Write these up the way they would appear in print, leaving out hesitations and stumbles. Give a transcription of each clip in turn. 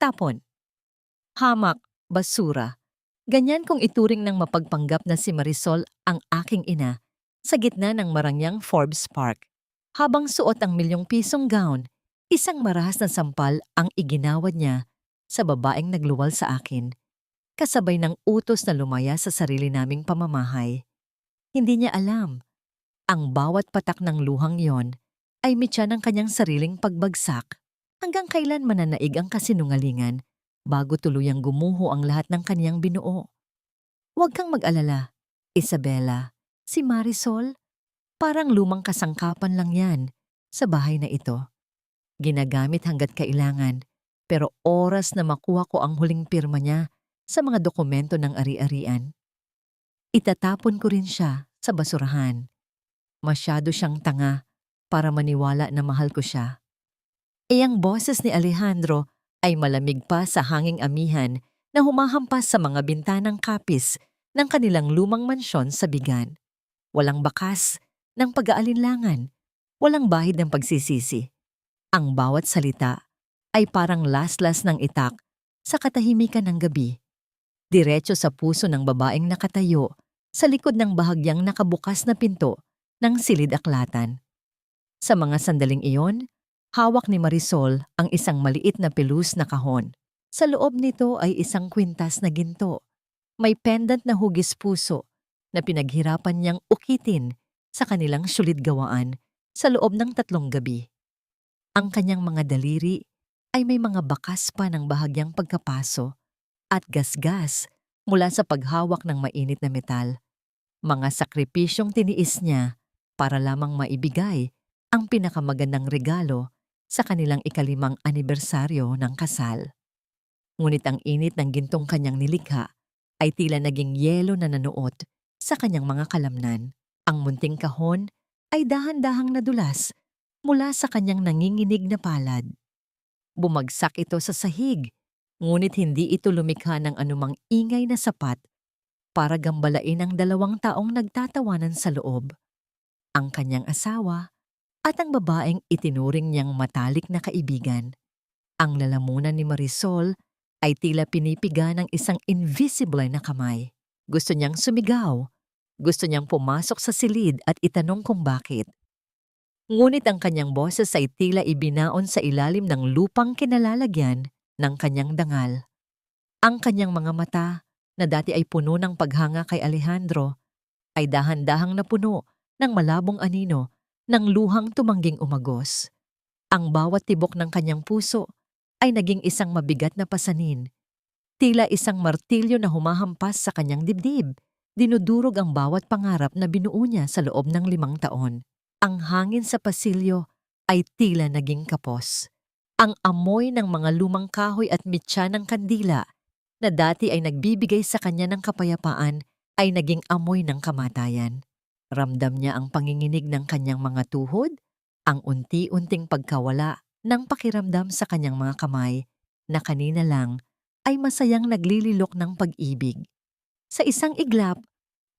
Tapon, hamak, basura. Ganyan kung ituring ng mapagpanggap na si Marisol ang aking ina sa gitna ng marangyang Forbes Park. Habang suot ang milyong-pisong gown, isang marahas na sampal ang iginawad niya sa babaeng nagluwal sa akin, kasabay ng utos na lumaya sa sarili naming pamamahay. Hindi niya alam, ang bawat patak ng luhang yon ay mitya ng kanyang sariling pagbagsak. Hanggang kailan mananaig ang kasinungalingan bago tuluyang gumuho ang lahat ng kaniyang binuo. Huwag kang mag-alala, Isabela. Si Marisol, parang lumang kasangkapan lang yan sa bahay na ito. Ginagamit hanggat kailangan, pero oras na makuha ko ang huling pirma niya sa mga dokumento ng ari-arian. Itatapon ko rin siya sa basurahan. Masyado siyang tanga para maniwala na mahal ko siya. Ang boses ni Alejandro ay malamig pa sa hanging amihan na humahampas sa mga bintanang kapis ng kanilang lumang mansyon sa Bigan. Walang bakas ng pag-aalinlangan, walang bahid ng pagsisisi. Ang bawat salita ay parang laslas ng itak sa katahimikan ng gabi. Diretso sa puso ng babaeng nakatayo sa likod ng bahagyang nakabukas na pinto ng silid-aklatan. Sa mga sandaling iyon, hawak ni Marisol ang isang maliit na pelus na kahon. Sa loob nito ay isang kwintas na ginto. May pendant na hugis puso na pinaghirapan niyang ukitin sa kanilang syulid gawaan sa loob ng 3 gabi. Ang kanyang mga daliri ay may mga bakas pa ng bahagyang pagkapaso at gasgas mula sa paghawak ng mainit na metal. Mga sakripisyong tiniis niya para lamang maibigay ang pinakamagandang regalo sa kanilang 5 anibersaryo ng kasal. Ngunit ang init ng gintong kanyang nilikha ay tila naging yelo na nanuot sa kanyang mga kalamnan. Ang munting kahon ay dahan-dahang nadulas mula sa kanyang nanginginig na palad. Bumagsak ito sa sahig, ngunit hindi ito lumikha ng anumang ingay na sapat para gambalain ang 2 taong nagtatawanan sa loob. Ang kanyang asawa at ang babaeng itinuring niyang matalik na kaibigan. Ang lalamunan ni Marisol ay tila pinipiga ng isang invisible na kamay. Gusto niyang sumigaw. Gusto niyang pumasok sa silid at itanong kung bakit. Ngunit ang kanyang boses ay tila ibinaon sa ilalim ng lupang kinalalagyan ng kanyang dangal. Ang kanyang mga mata, na dati ay puno ng paghanga kay Alejandro, ay dahan-dahang napuno ng malabong anino ng luhang tumangging umagos. Ang bawat tibok ng kanyang puso ay naging isang mabigat na pasanin. Tila isang martilyo na humahampas sa kanyang dibdib. Dinudurog ang bawat pangarap na binuo niya sa loob ng 5 taon. Ang hangin sa pasilyo ay tila naging kapos. Ang amoy ng mga lumang kahoy at mitya ng kandila na dati ay nagbibigay sa kanya ng kapayapaan ay naging amoy ng kamatayan. Ramdam niya ang panginginig ng kanyang mga tuhod, ang unti-unting pagkawala ng pakiramdam sa kanyang mga kamay na kanina lang ay masayang naglililok ng pag-ibig. Sa isang iglap,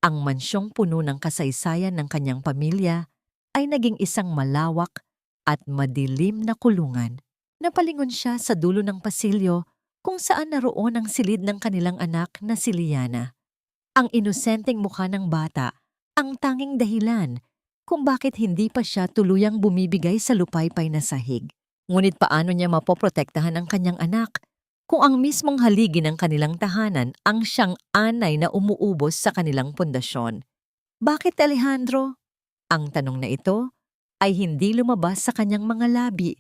ang mansyong puno ng kasaysayan ng kanyang pamilya ay naging isang malawak at madilim na kulungan. Napalingon siya sa dulo ng pasilyo kung saan naroon ang silid ng kanilang anak na si Liana. Ang inosenteng mukha ng bata, ang tanging dahilan kung bakit hindi pa siya tuluyang bumibigay sa lupaypay na sahig. Ngunit paano niya mapoprotektahan ang kanyang anak kung ang mismong haligi ng kanilang tahanan ang siyang anay na umuubos sa kanilang pundasyon? Bakit, Alejandro? Ang tanong na ito ay hindi lumabas sa kanyang mga labi,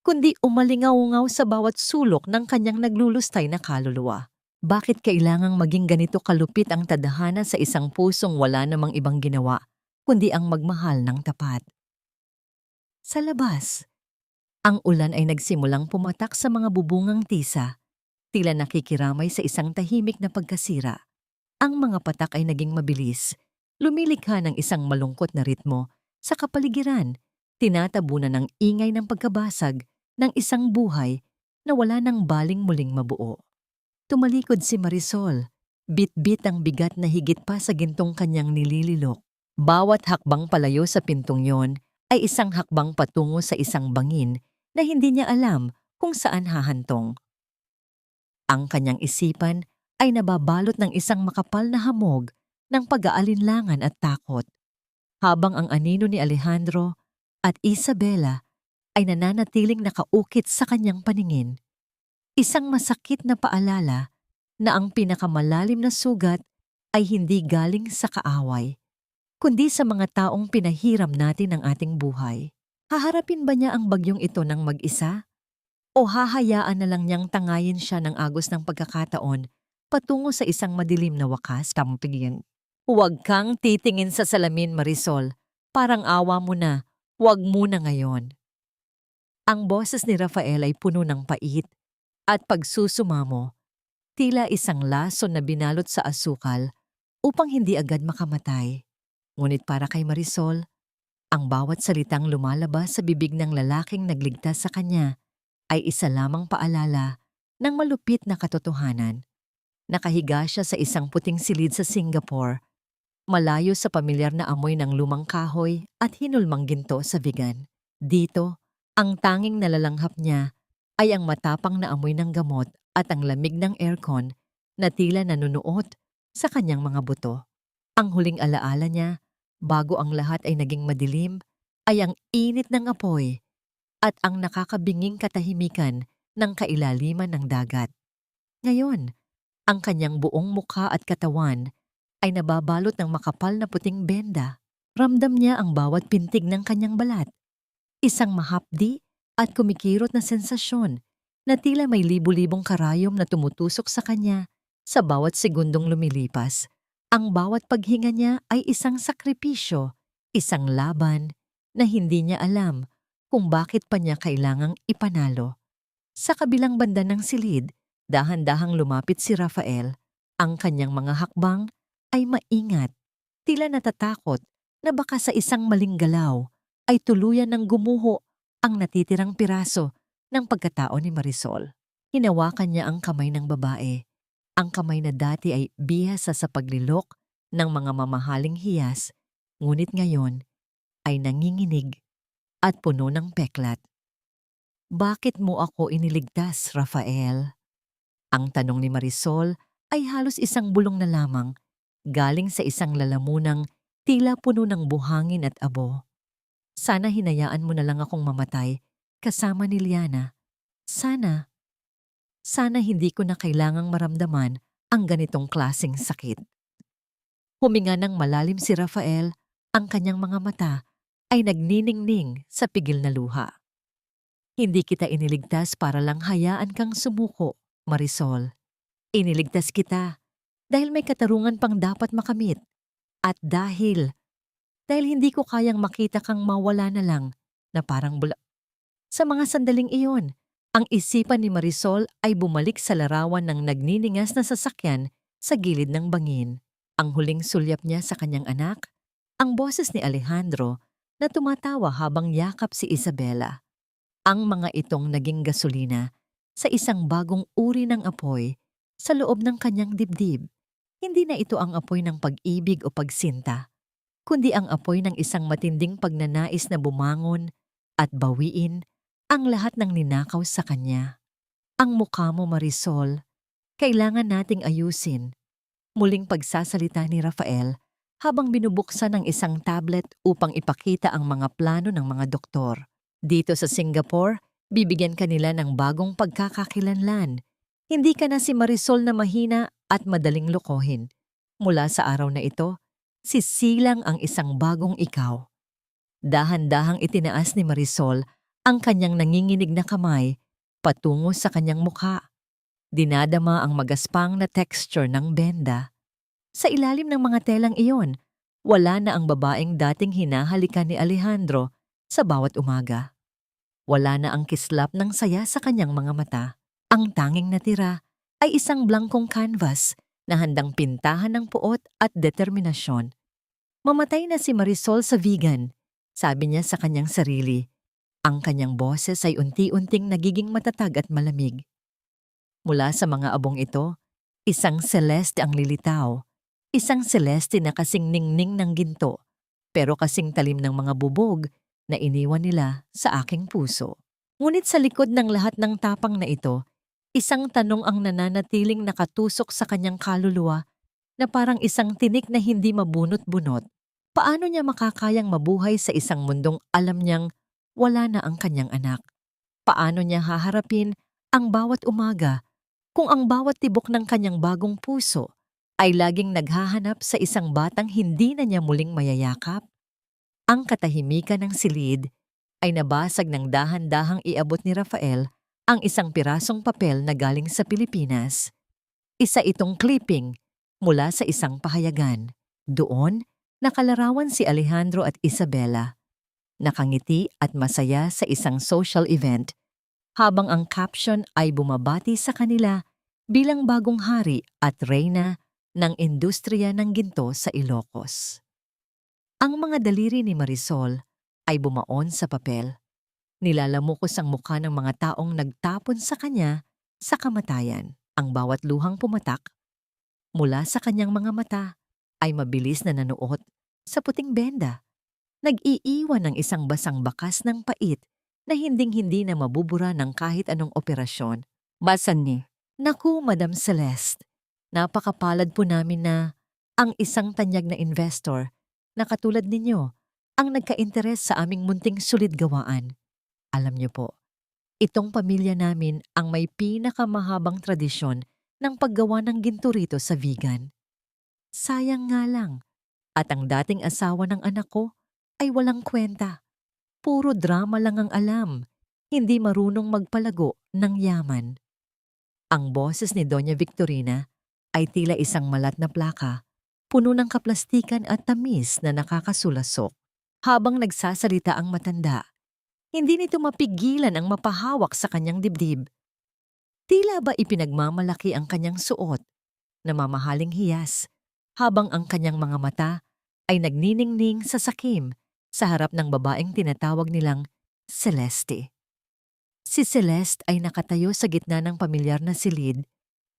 kundi umalingaw-ngaw sa bawat sulok ng kanyang naglulustay na kaluluwa. Bakit kailangang maging ganito kalupit ang tadhana sa isang pusong wala namang ibang ginawa, kundi ang magmahal ng tapat? Sa labas, ang ulan ay nagsimulang pumatak sa mga bubungang tisa, tila nakikiramay sa isang tahimik na pagkasira. Ang mga patak ay naging mabilis, lumilikha ng isang malungkot na ritmo sa kapaligiran, tinatabunan ng ingay ng pagkabasag ng isang buhay na wala nang baling muling mabuo. Tumalikod si Marisol, bit-bit ang bigat na higit pa sa gintong kanyang nilililok. Bawat hakbang palayo sa pintong yon ay isang hakbang patungo sa isang bangin na hindi niya alam kung saan hahantong. Ang kanyang isipan ay nababalot ng isang makapal na hamog ng pag-aalinlangan at takot, habang ang anino ni Alejandro at Isabela ay nananatiling nakaukit sa kanyang paningin. Isang masakit na paalala na ang pinakamalalim na sugat ay hindi galing sa kaaway, kundi sa mga taong pinahiram natin ng ating buhay. Haharapin ba niya ang bagyong ito ng mag-isa? O hahayaan na lang niyang tangayin siya ng agos ng pagkakataon patungo sa isang madilim na wakas? Tampigin. Huwag kang titingin sa salamin, Marisol. Parang awa mo na. Huwag muna ngayon. Ang boses ni Rafael ay puno ng pait at pagsusumamo, tila isang lason na binalot sa asukal upang hindi agad makamatay. Ngunit para kay Marisol, ang bawat salitang lumalabas sa bibig ng lalaking nagligtas sa kanya ay isa lamang paalala ng malupit na katotohanan. Nakahiga siya sa isang puting silid sa Singapore, malayo sa pamilyar na amoy ng lumang kahoy at hinulmang ginto sa bigan. Dito, ang tanging nalalanghap niya ay ang matapang na amoy ng gamot at ang lamig ng aircon na tila nanunuot sa kanyang mga buto. Ang huling alaala niya, bago ang lahat ay naging madilim, ay ang init ng apoy at ang nakakabinging katahimikan ng kailaliman ng dagat. Ngayon, ang kanyang buong mukha at katawan ay nababalot ng makapal na puting benda. Ramdam niya ang bawat pintig ng kanyang balat. Isang mahapdi at kumikirot na sensasyon na tila may libu-libong karayom na tumutusok sa kanya sa bawat segundong lumilipas. Ang bawat paghinga niya ay isang sakripisyo, isang laban na hindi niya alam kung bakit pa niya kailangang ipanalo. Sa kabilang banda ng silid, dahan-dahang lumapit si Rafael. Ang kanyang mga hakbang ay maingat, tila natatakot na baka sa isang maling galaw ay tuluyan ng gumuho ang natitirang piraso ng pagkatao ni Marisol. Hinawakan niya ang kamay ng babae, ang kamay na dati ay bihasa sa paglilok ng mga mamahaling hiyas, ngunit ngayon ay nanginginig at puno ng peklat. Bakit mo ako iniligtas, Rafael? Ang tanong ni Marisol ay halos isang bulong na lamang, galing sa isang lalamunang tila puno ng buhangin at abo. Sana hinayaan mo na lang akong mamatay kasama ni Liana. Sana hindi ko na kailangang maramdaman ang ganitong klaseng sakit. Huminga ng malalim si Rafael, ang kanyang mga mata ay nagniningning sa pigil na luha. Hindi kita iniligtas para lang hayaan kang sumuko, Marisol. Iniligtas kita dahil may katarungan pang dapat makamit at dahil hindi ko kayang makita kang mawala na lang na parang bula. Sa mga sandaling iyon, ang isipan ni Marisol ay bumalik sa larawan ng nagniningas na sasakyan sa gilid ng bangin. Ang huling sulyap niya sa kanyang anak, ang boses ni Alejandro na tumatawa habang yakap si Isabela. Ang mga itong naging gasolina sa isang bagong uri ng apoy sa loob ng kanyang dibdib. Hindi na ito ang apoy ng pag-ibig o pagsinta, kundi ang apoy ng isang matinding pagnanais na bumangon at bawiin ang lahat ng ninakaw sa kanya. Ang mukha mo, Marisol, kailangan nating ayusin. Muling pagsasalita ni Rafael habang binubuksan ang isang tablet upang ipakita ang mga plano ng mga doktor. Dito sa Singapore, bibigyan ka nila ng bagong pagkakakilanlan. Hindi ka na si Marisol na mahina at madaling lokohin. Mula sa araw na ito, sisilang ang isang bagong ikaw. Dahan-dahang itinaas ni Marisol ang kanyang nanginginig na kamay patungo sa kanyang mukha. Dinadama ang magaspang na texture ng benda. Sa ilalim ng mga telang iyon, wala na ang babaeng dating hinahalikan ni Alejandro sa bawat umaga. Wala na ang kislap ng saya sa kanyang mga mata. Ang tanging natira ay isang blankong canvas na handang pintahan ng puot at determinasyon. Mamatay na si Marisol sa vegan, sabi niya sa kanyang sarili. Ang kanyang boses ay unti-unting nagiging matatag at malamig. Mula sa mga abong ito, isang celeste ang lilitaw. Isang celeste na kasing ningning ng ginto, pero kasing talim ng mga bubog na iniwan nila sa aking puso. Ngunit sa likod ng lahat ng tapang na ito, Isang tanong ang nananatiling nakatusok sa kanyang kaluluwa na parang isang tinik na hindi mabunot-bunot. Paano niya makakayang mabuhay sa isang mundong alam niyang wala na ang kanyang anak? Paano niya haharapin ang bawat umaga kung ang bawat tibok ng kanyang bagong puso ay laging naghahanap sa isang batang hindi na niya muling mayayakap? Ang katahimikan ng silid ay nabasag ng dahan-dahang iabot ni Rafael ang isang pirasong papel na galing sa Pilipinas. Isa itong clipping mula sa isang pahayagan. Doon, nakalarawan si Alejandro at Isabela, nakangiti at masaya sa isang social event, habang ang caption ay bumabati sa kanila bilang bagong hari at reyna ng industriya ng ginto sa Ilocos. Ang mga daliri ni Marisol ay bumaon sa papel. Nilalamukos ang mukha ng mga taong nagtapon sa kanya sa kamatayan. Ang bawat luhang pumatak mula sa kanyang mga mata ay mabilis na nanuot sa puting benda. Nag-iiwan ng isang basang bakas ng pait na hinding-hindi na mabubura ng kahit anong operasyon. Basan ni, "Naku, Madam Celeste, napakapalad po namin na ang isang tanyag na investor na katulad ninyo ang nagka-interes sa aming munting sulid gawaan. Alam niyo po, itong pamilya namin ang may pinakamahabang tradisyon ng paggawa ng ginto rito sa Vigan. Sayang nga lang, at ang dating asawa ng anak ko ay walang kwenta. Puro drama lang ang alam, hindi marunong magpalago ng yaman." Ang boses ni Doña Victorina ay tila isang malat na plaka, puno ng kaplastikan at tamis na nakakasulasok. Habang nagsasalita ang matanda, hindi nito mapigilan ang mapahawak sa kanyang dibdib. Tila ba ipinagmamalaki ang kanyang suot na mamahaling hiyas, habang ang kanyang mga mata ay nagniningning sa sakim sa harap ng babaeng tinatawag nilang Celeste. Si Celeste ay nakatayo sa gitna ng pamilyar na silid.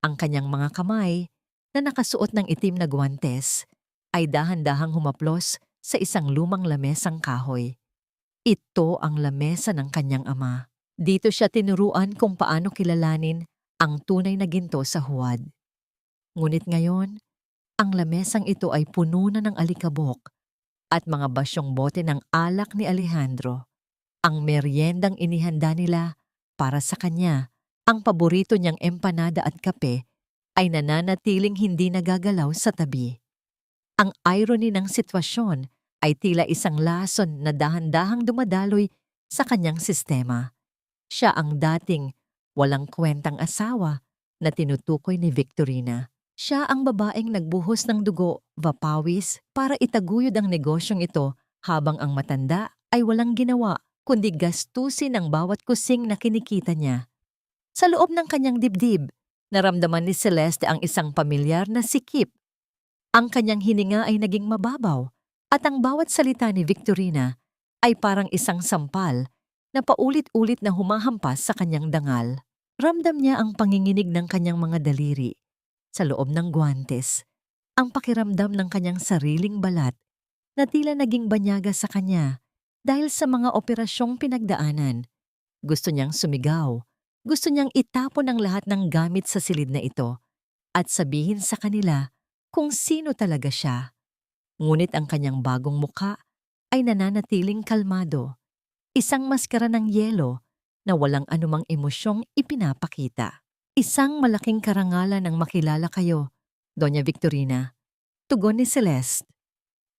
Ang kanyang mga kamay na nakasuot ng itim na guwantes ay dahan-dahang humaplos sa isang lumang lamesang kahoy. Ito ang lamesa ng kanyang ama. Dito siya tinuruan kung paano kilalanin ang tunay na ginto sa huwad. Ngunit ngayon, ang lamesang ito ay puno na ng alikabok at mga basyong bote ng alak ni Alejandro. Ang meryendang inihanda nila para sa kanya, ang paborito niyang empanada at kape, ay nananatiling hindi nagagalaw sa tabi. Ang irony ng sitwasyon ay tila isang lason na dahan-dahang dumadaloy sa kanyang sistema. Siya ang dating walang kwentang asawa na tinutukoy ni Victorina. Siya ang babaeng nagbuhos ng dugo, vapawis, para itaguyod ang negosyong ito, habang ang matanda ay walang ginawa kundi gastusin ang bawat kusing na kinikita niya. Sa loob ng kanyang dibdib, naramdaman ni Celeste ang isang pamilyar na sikip. Ang kanyang hininga ay naging mababaw, at ang bawat salita ni Victorina ay parang isang sampal na paulit-ulit na humahampas sa kanyang dangal. Ramdam niya ang panginginig ng kanyang mga daliri sa loob ng guwantes, ang pakiramdam ng kanyang sariling balat na tila naging banyaga sa kanya dahil sa mga operasyong pinagdaanan. Gusto niyang sumigaw, gusto niyang itapon ang lahat ng gamit sa silid na ito at sabihin sa kanila kung sino talaga siya. Ngunit ang kanyang bagong mukha ay nananatiling kalmado, isang maskara ng yelo na walang anumang emosyong ipinapakita. "Isang malaking karangalan ang makilala kayo, Doña Victorina," tugon ni Celeste.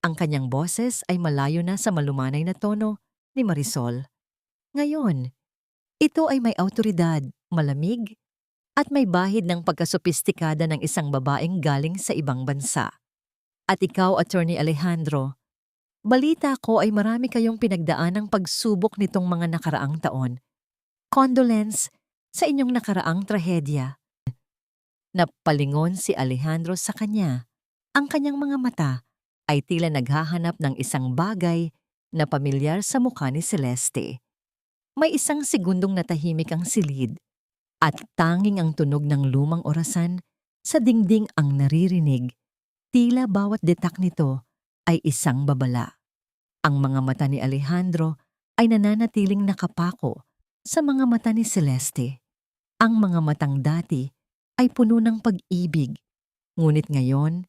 Ang kanyang boses ay malayo na sa malumanay na tono ni Marisol. Ngayon, ito ay may awtoridad, malamig, at may bahid ng pagkasopistikada ng isang babaeng galing sa ibang bansa. At ikaw, Attorney Alejandro, balita ko ay marami kayong pinagdaanang pagsubok nitong mga nakaraang taon. Condolence sa inyong nakaraang trahedya. Napalingon si Alejandro sa kanya. Ang kanyang mga mata ay tila naghahanap ng isang bagay na pamilyar sa mukha ni Celeste. May isang segundong natahimik ang silid at tanging ang tunog ng lumang orasan sa dingding ang naririnig. Tila bawat detak nito ay isang babala. Ang mga mata ni Alejandro ay nananatiling nakapako sa mga mata ni Celeste. Ang mga matang dati ay puno ng pag-ibig, ngunit ngayon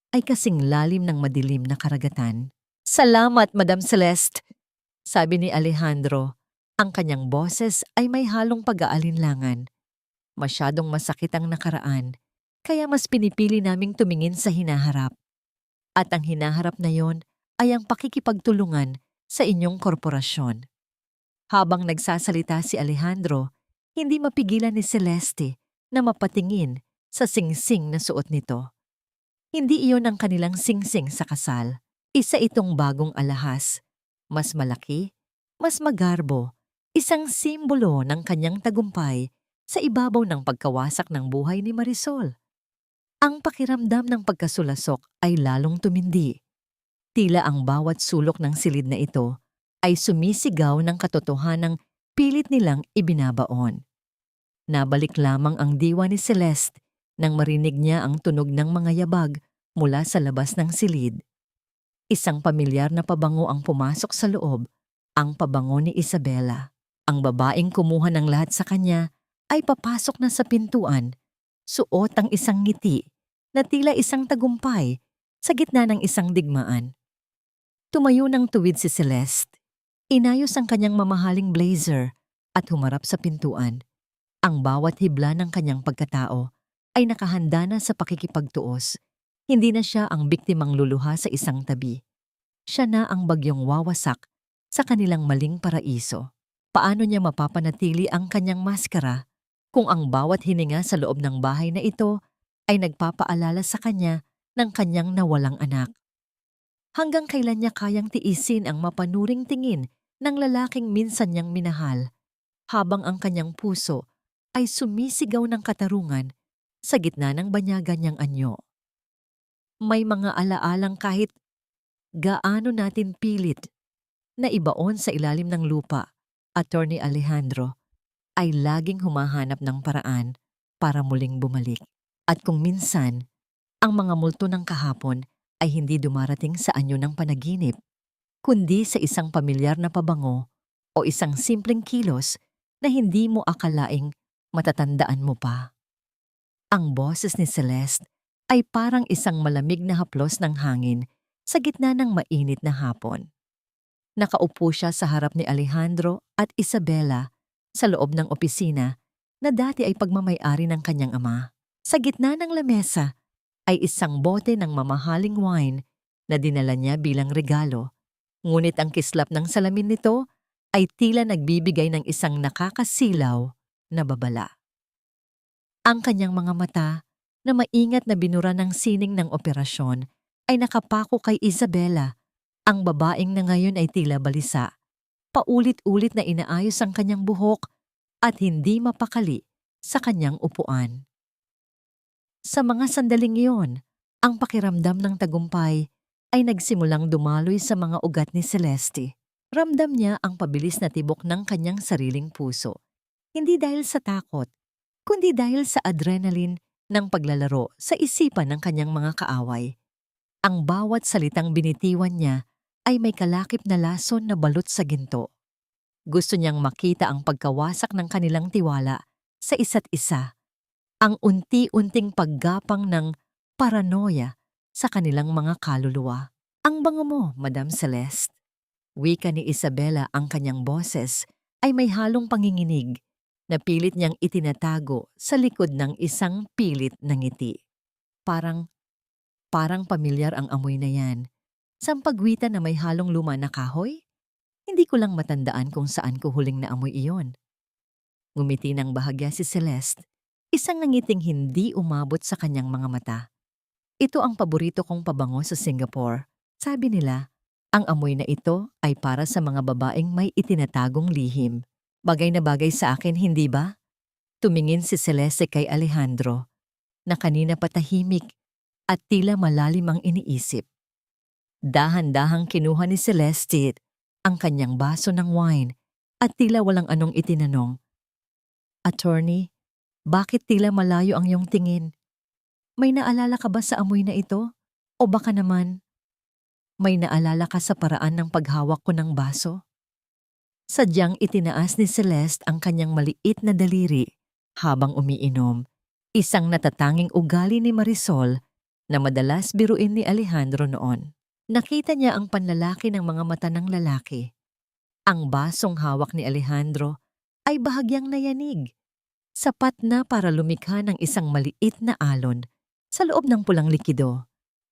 ay kasing lalim ng madilim na karagatan. Salamat, Madam Celeste, sabi ni Alejandro. Ang kanyang boses ay may halong pag-aalinlangan. Masyadong masakit ang nakaraan, kaya mas pinipili naming tumingin sa hinaharap. At ang hinaharap na yon ay ang pakikipagtulungan sa inyong korporasyon. Habang nagsasalita si Alejandro, hindi mapigilan ni Celeste na mapatingin sa singsing na suot nito. Hindi iyon ang kanilang singsing sa kasal. Isa itong bagong alahas. Mas malaki, mas magarbo, isang simbolo ng kanyang tagumpay sa ibabaw ng pagkawasak ng buhay ni Marisol. Ang pakiramdam ng pagkasulasok ay lalong tumindi. Tila ang bawat sulok ng silid na ito ay sumisigaw ng katotohanang pilit nilang ibinabaon. Nabalik lamang ang diwa ni Celeste nang marinig niya ang tunog ng mga yabag mula sa labas ng silid. Isang pamilyar na pabango ang pumasok sa loob, ang pabango ni Isabela. Ang babaeng kumuha ng lahat sa kanya ay papasok na sa pintuan, suot ang isang ngiti na tila isang tagumpay sa gitna ng isang digmaan. Tumayo ng tuwid si Celeste. Inayos ang kanyang mamahaling blazer at humarap sa pintuan. Ang bawat hibla ng kanyang pagkatao ay nakahanda na sa pakikipagtuos. Hindi na siya ang biktimang luluha sa isang tabi. Siya na ang bagyong wawasak sa kanilang maling paraiso. Paano niya mapapanatili ang kanyang maskara kung ang bawat hininga sa loob ng bahay na ito ay nagpapaalala sa kanya ng kanyang nawalang anak? Hanggang kailan niya kayang tiisin ang mapanuring tingin ng lalaking minsan niyang minahal, habang ang kanyang puso ay sumisigaw ng katarungan sa gitna ng banyagan niyang anyo? May mga alaalang kahit gaano natin pilit na ibaon sa ilalim ng lupa, Attorney Alejandro, ay laging humahanap ng paraan para muling bumalik. At kung minsan, ang mga multo ng kahapon ay hindi dumarating sa anyo ng panaginip, kundi sa isang pamilyar na pabango o isang simpleng kilos na hindi mo akalaing matatandaan mo pa. Ang boses ni Celeste ay parang isang malamig na haplos ng hangin sa gitna ng mainit na hapon. Nakaupo siya sa harap ni Alejandro at Isabela sa loob ng opisina na dati ay pagmamay-ari ng kanyang ama. Sa gitna ng lamesa ay isang bote ng mamahaling wine na dinala niya bilang regalo, ngunit ang kislap ng salamin nito ay tila nagbibigay ng isang nakakasilaw na babala. Ang kanyang mga mata na maingat na binura ng sining ng operasyon ay nakapako kay Isabela, ang babaeng na ngayon ay tila balisa. Paulit-ulit na inaayos ang kanyang buhok at hindi mapakali sa kanyang upuan. Sa mga sandaling iyon, ang pakiramdam ng tagumpay ay nagsimulang dumaloy sa mga ugat ni Celeste. Ramdam niya ang pabilis na tibok ng kanyang sariling puso. Hindi dahil sa takot, kundi dahil sa adrenaline ng paglalaro sa isipan ng kanyang mga kaaway. Ang bawat salitang binitiwan niya ay may kalakip na lason na balot sa ginto. Gusto niyang makita ang pagkawasak ng kanilang tiwala sa isa't isa, ang unti-unting paggapang ng paranoia sa kanilang mga kaluluwa. Ang bango mo, Madam Celeste. Wika ni Isabela, ang kanyang boses ay may halong panginginig na pilit niyang itinatago sa likod ng isang pilit na ngiti. Parang pamilyar ang amoy na yan. Sampagwitan na may halong luma na kahoy? Hindi ko lang matandaan kung saan ko huling naamoy iyon. Ngumiti ng bahagya si Celeste, isang nangiting hindi umabot sa kanyang mga mata. Ito ang paborito kong pabango sa Singapore. Sabi nila, ang amoy na ito ay para sa mga babaeng may itinatagong lihim. Bagay na bagay sa akin, hindi ba? Tumingin si Celeste kay Alejandro, na kanina patahimik at tila malalim ang iniisip. Dahan-dahang kinuha ni Celeste ang kanyang baso ng wine at tila walang anong itinanong. Attorney, bakit tila malayo ang iyong tingin? May naalala ka ba sa amoy na ito? O baka naman, may naalala ka sa paraan ng paghawak ko ng baso? Sadyang itinaas ni Celeste ang kanyang maliit na daliri Habang umiinom, isang natatanging ugali ni Marisol na madalas biruin ni Alejandro noon. Nakita niya ang panlalaki ng mga mata ng lalaki. Ang basong hawak ni Alejandro ay bahagyang nayanig, sapat na para lumikha ng isang maliit na alon sa loob ng pulang likido.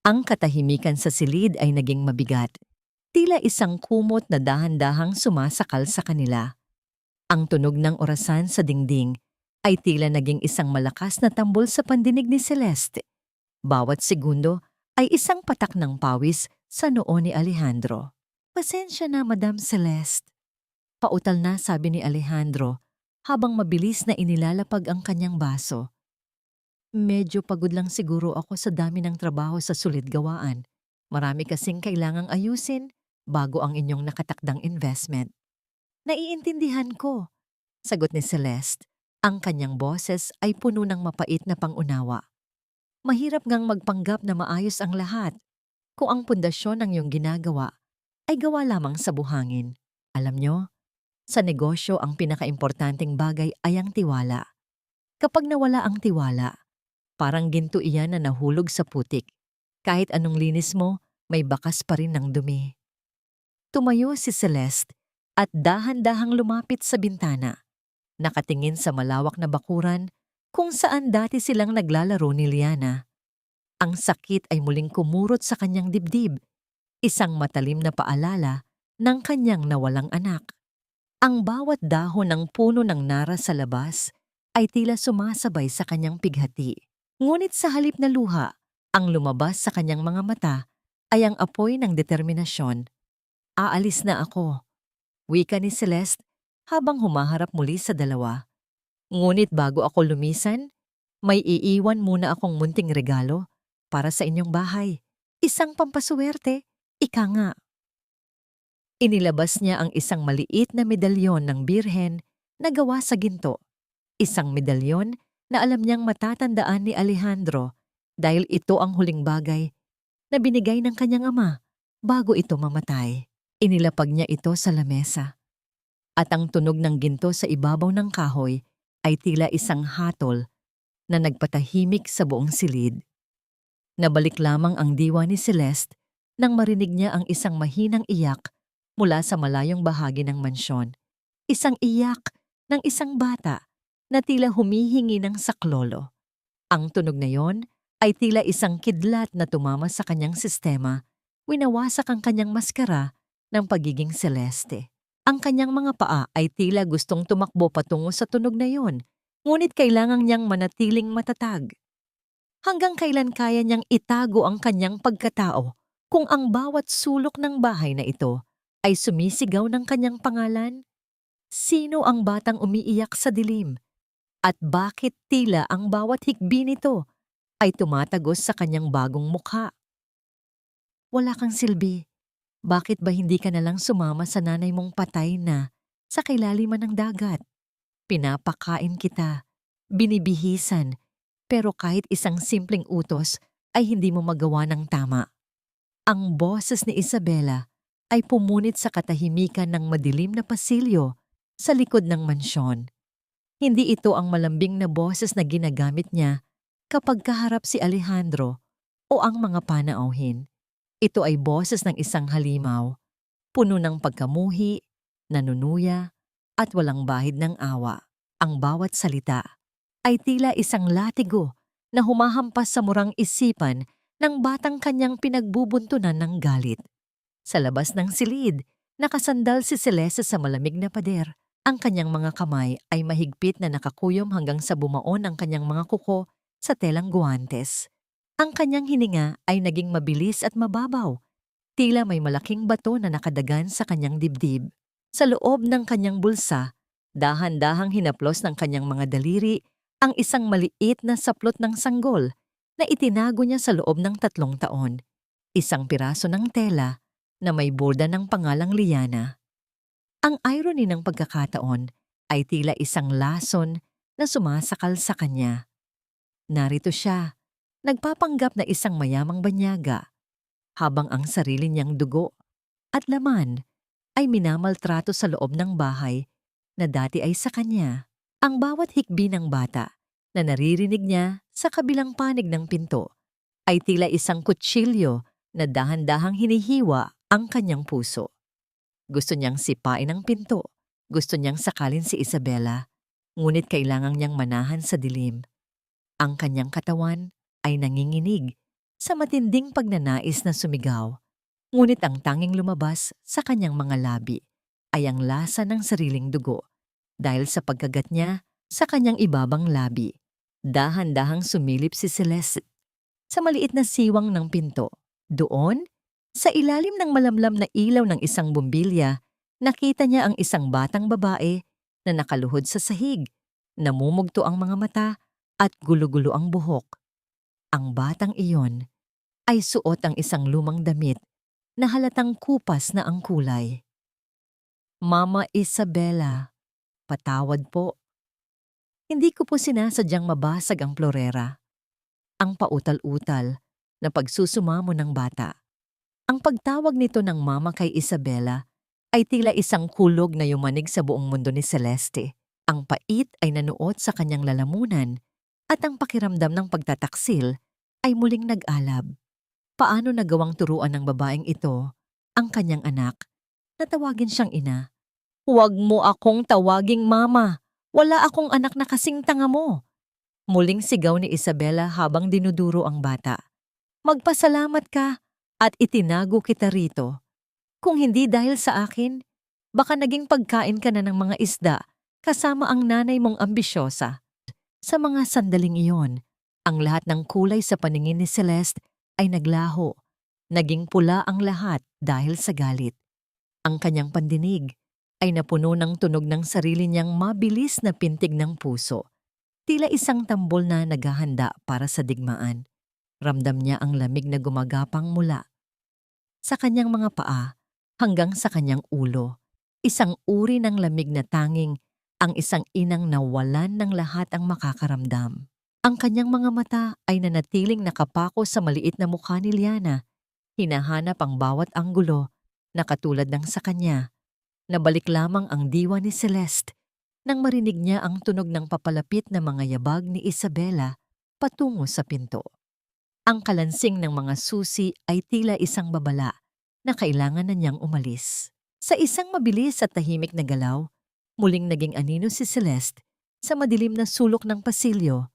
Ang katahimikan sa silid ay naging mabigat, tila isang kumot na dahan-dahang sumasakal sa kanila. Ang tunog ng orasan sa dingding ay tila naging isang malakas na tambol sa pandinig ni Celeste. Bawat segundo ay isang patak ng pawis sa noo ni Alejandro. "Pasensya na, Madam Celeste." Pautal na sabi ni Alejandro habang mabilis na inilalapag ang kanyang baso. "Medyo pagod lang siguro ako sa dami ng trabaho sa sulit gawaan. Marami kasing kailangang ayusin bago ang inyong nakatakdang investment." "Naiintindihan ko," sagot ni Celeste. Ang kanyang boses ay puno ng mapait na pangunawa. "Mahirap ngang magpanggap na maayos ang lahat kung ang pundasyon ng iyong ginagawa ay gawa lamang sa buhangin. Alam nyo, sa negosyo ang pinakaimportanteng bagay ay ang tiwala. Kapag nawala ang tiwala, parang ginto iyan na nahulog sa putik. Kahit anong linis mo, may bakas pa rin ng dumi." Tumayo si Celeste at dahan-dahang lumapit sa bintana. Nakatingin sa malawak na bakuran kung saan dati silang naglalaro ni Liana. Ang sakit ay muling kumurot sa kanyang dibdib, isang matalim na paalala ng kanyang nawalang anak. Ang bawat dahon ng puno ng nara sa labas ay tila sumasabay sa kanyang pighati. Ngunit sa halip na luha, ang lumabas sa kanyang mga mata ay ang apoy ng determinasyon. "Aalis na ako," wika ni Celeste habang humaharap muli sa dalawa. "Ngunit bago ako lumisan, may iiwan muna akong munting regalo para sa inyong bahay. Isang pampaswerte, ika nga." Inilabas niya ang isang maliit na medalyon ng birhen na gawa sa ginto. Isang medalyon na alam niyang matatandaan ni Alejandro dahil ito ang huling bagay na binigay ng kanyang ama bago ito mamatay. Inilapag niya ito sa lamesa. At ang tunog ng ginto sa ibabaw ng kahoy ay tila isang hatol na nagpatahimik sa buong silid. Nabalik lamang ang diwa ni Celeste nang marinig niya ang isang mahinang iyak mula sa malayong bahagi ng mansyon. Isang iyak ng isang bata na tila humihingi ng saklolo. Ang tunog na yon ay tila isang kidlat na tumama sa kanyang sistema, winawasak ang kanyang maskara ng pagiging Celeste. Ang kanyang mga paa ay tila gustong tumakbo patungo sa tunog na yon, ngunit kailangang niyang manatiling matatag. Hanggang kailan kaya niyang itago ang kanyang pagkatao kung ang bawat sulok ng bahay na ito ay sumisigaw ng kanyang pangalan? Sino ang batang umiiyak sa dilim? At bakit tila ang bawat hikbi nito ay tumatagos sa kanyang bagong mukha? "Wala kang silbi. Bakit ba hindi ka nalang sumama sa nanay mong patay na sa kailaliman ng dagat? Pinapakain kita, binibihisan, pero kahit isang simpleng utos ay hindi mo magawa ng tama." Ang boses ni Isabela ay pumunit sa katahimikan ng madilim na pasilyo sa likod ng mansyon. Hindi ito ang malambing na boses na ginagamit niya kapag kaharap si Alejandro o ang mga panauhin. Ito ay boses ng isang halimaw, puno ng pagkamuhi, nanunuya, at walang bahid ng awa. Ang bawat salita ay tila isang latigo na humahampas sa murang isipan ng batang kanyang pinagbubuntunan ng galit. Sa labas ng silid, nakasandal si Celeste sa malamig na pader. Ang kanyang mga kamay ay mahigpit na nakakuyom hanggang sa bumaon ang kanyang mga kuko sa telang guwantes. Ang kanyang hininga ay naging mabilis at mababaw. Tila may malaking bato na nakadagan sa kanyang dibdib. Sa loob ng kanyang bulsa, dahan-dahang hinaplos ng kanyang mga daliri ang isang maliit na saplot ng sanggol na itinago niya sa loob ng 3 taon. Isang piraso ng tela na may borda ng pangalang Liana. Ang irony ng pagkakataon ay tila isang lason na sumasakal sa kanya. Narito siya, nagpapanggap na isang mayamang banyaga, habang ang sarili niyang dugo at laman ay minamaltrato sa loob ng bahay na dati ay sa kanya. Ang bawat hikbi ng bata na naririnig niya sa kabilang panig ng pinto ay tila isang kutsilyo na dahan-dahang hinihiwa ang kanyang puso. Gusto niyang sipain ang pinto, gusto niyang sakalin si Isabela, ngunit kailangan niyang manahan sa dilim. Ang kanyang katawan ay nanginginig sa matinding pagnanais na sumigaw, ngunit ang tanging lumabas sa kanyang mga labi ay ang lasa ng sariling dugo dahil sa pagkagat niya sa kanyang ibabang labi. Dahan-dahang sumilip si Celeste sa maliit na siwang ng pinto. Doon, sa ilalim ng malamlam na ilaw ng isang bumbilya, nakita niya ang isang batang babae na nakaluhod sa sahig, namumugto ang mga mata at gulo-gulo ang buhok. Ang batang iyon ay suot ang isang lumang damit na halatang kupas na ang kulay. Mama Isabela, patawad po. Hindi ko po sinasadyang mabasag ang florera. Ang pautal-utal na pagsusumamo ng bata. Ang pagtawag nito ng mama kay Isabela ay tila isang kulog na yumanig sa buong mundo ni Celeste. Ang pait ay nanuot sa kanyang lalamunan at ang pakiramdam ng pagtataksil ay muling nag-alab. Paano nagawang turuan ng babaeng ito ang kanyang anak na tawagin siyang ina? Huwag mo akong tawaging mama. Wala akong anak na kasing tanga mo. Muling sigaw ni Isabela habang dinuduro ang bata. Magpasalamat ka at itinago kita rito. Kung hindi dahil sa akin, baka naging pagkain ka na ng mga isda kasama ang nanay mong ambisyosa. Sa mga sandaling iyon, ang lahat ng kulay sa paningin ni Celeste ay naglaho. Naging pula ang lahat dahil sa galit. Ang kanyang pandinig ay napuno ng tunog ng sarili niyang mabilis na pintig ng puso. Tila isang tambol na naghahanda para sa digmaan. Ramdam niya ang lamig na gumagapang mula sa kanyang mga paa hanggang sa kanyang ulo. Isang uri ng lamig na tanging ang isang inang nawalan ng lahat ang makakaramdam. Ang kanyang mga mata ay nanatiling nakapako sa maliit na mukha ni Liana. Hinahanap ang bawat anggulo na katulad ng sa kanya. Nabalik lamang ang diwa ni Celeste nang marinig niya ang tunog ng papalapit na mga yabag ni Isabela patungo sa pinto. Ang kalansing ng mga susi ay tila isang babala na kailangan na niyang umalis. Sa isang mabilis at tahimik na galaw, muling naging anino si Celeste sa madilim na sulok ng pasilyo.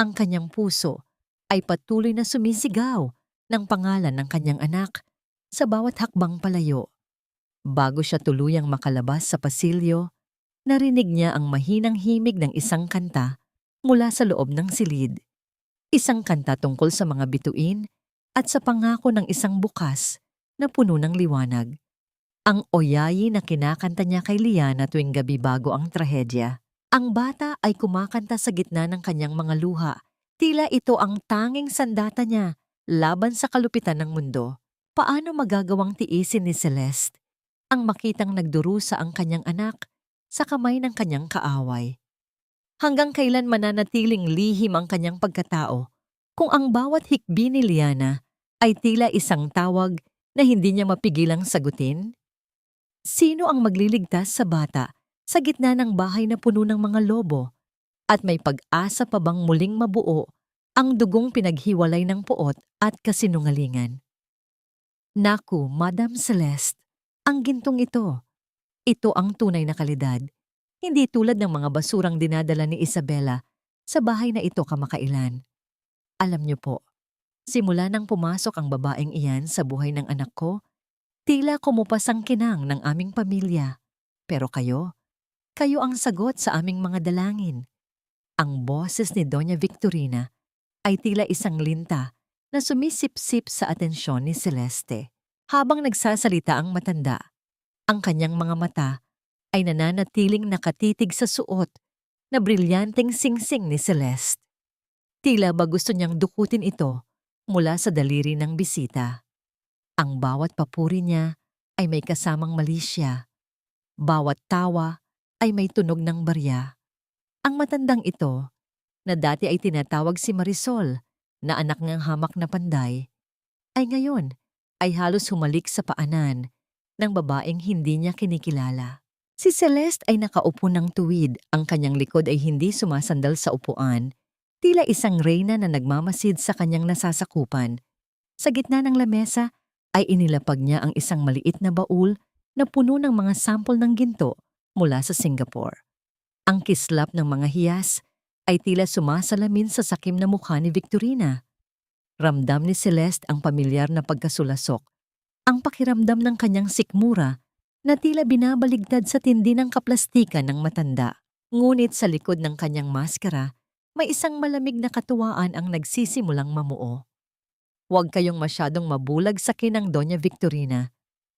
Ang kanyang puso ay patuloy na sumisigaw ng pangalan ng kanyang anak sa bawat hakbang palayo. Bago siya tuluyang makalabas sa pasilyo, narinig niya ang mahinang himig ng isang kanta mula sa loob ng silid. Isang kanta tungkol sa mga bituin at sa pangako ng isang bukas na puno ng liwanag. Ang oyayi na kinakanta niya kay Liana tuwing gabi bago ang trahedya. Ang bata ay kumakanta sa gitna ng kanyang mga luha. Tila ito ang tanging sandata niya laban sa kalupitan ng mundo. Paano magagawang tiisin ni Celeste ang makitang nagdurusa ang kanyang anak sa kamay ng kanyang kaaway? Hanggang kailan mananatiling lihim ang kanyang pagkatao kung ang bawat hikbi ni Liana ay tila isang tawag na hindi niya mapigilang sagutin? Sino ang magliligtas sa bata sa gitna ng bahay na puno ng mga lobo? At may pag-asa pa bang muling mabuo ang dugong pinaghiwalay ng puot at kasinungalingan? Naku, Madam Celeste, ang gintong ito. Ito ang tunay na kalidad. Hindi tulad ng mga basurang dinadala ni Isabela sa bahay na ito kamakailan. Alam niyo po, simula nang pumasok ang babaeng iyan sa buhay ng anak ko, tila kumupas ang kinang ng aming pamilya. Pero kayo ang sagot sa aming mga dalangin. Ang boses ni Doña Victorina ay tila isang linta na sumisipsip sa atensyon ni Celeste. Habang nagsasalita ang matanda, ang kanyang mga mata ay nananatiling nakatitig sa suot na brilyanteng singsing ni Celeste. Tila ba gusto niyang dukutin ito mula sa daliri ng bisita. Ang bawat papuri niya ay may kasamang malisya. Bawat tawa ay may tunog ng barya. Ang matandang ito, na dati ay tinatawag si Marisol, na anak ng hamak na panday, ay ngayon ay halos humalik sa paanan ng babaeng hindi niya kinikilala. Si Celeste ay nakaupo ng tuwid, ang kanyang likod ay hindi sumasandal sa upuan, tila isang reyna na nagmamasid sa kanyang nasasakupan. Sa gitna ng lamesa ay inilapag niya ang isang maliit na baul na puno ng mga sampol ng ginto mula sa Singapore. Ang kislap ng mga hiyas ay tila sumasalamin sa sakim na mukha ni Victorina. Ramdam ni Celeste ang pamilyar na pagkasulasok, ang pakiramdam ng kanyang sikmura na tila binabaligtad sa tindi ng kaplastikan ng matanda. Ngunit sa likod ng kanyang maskara, may isang malamig na katuwaan ang nagsisimulang mamuo. Huwag kayong masyadong mabulag sa kinang Doña Victorina.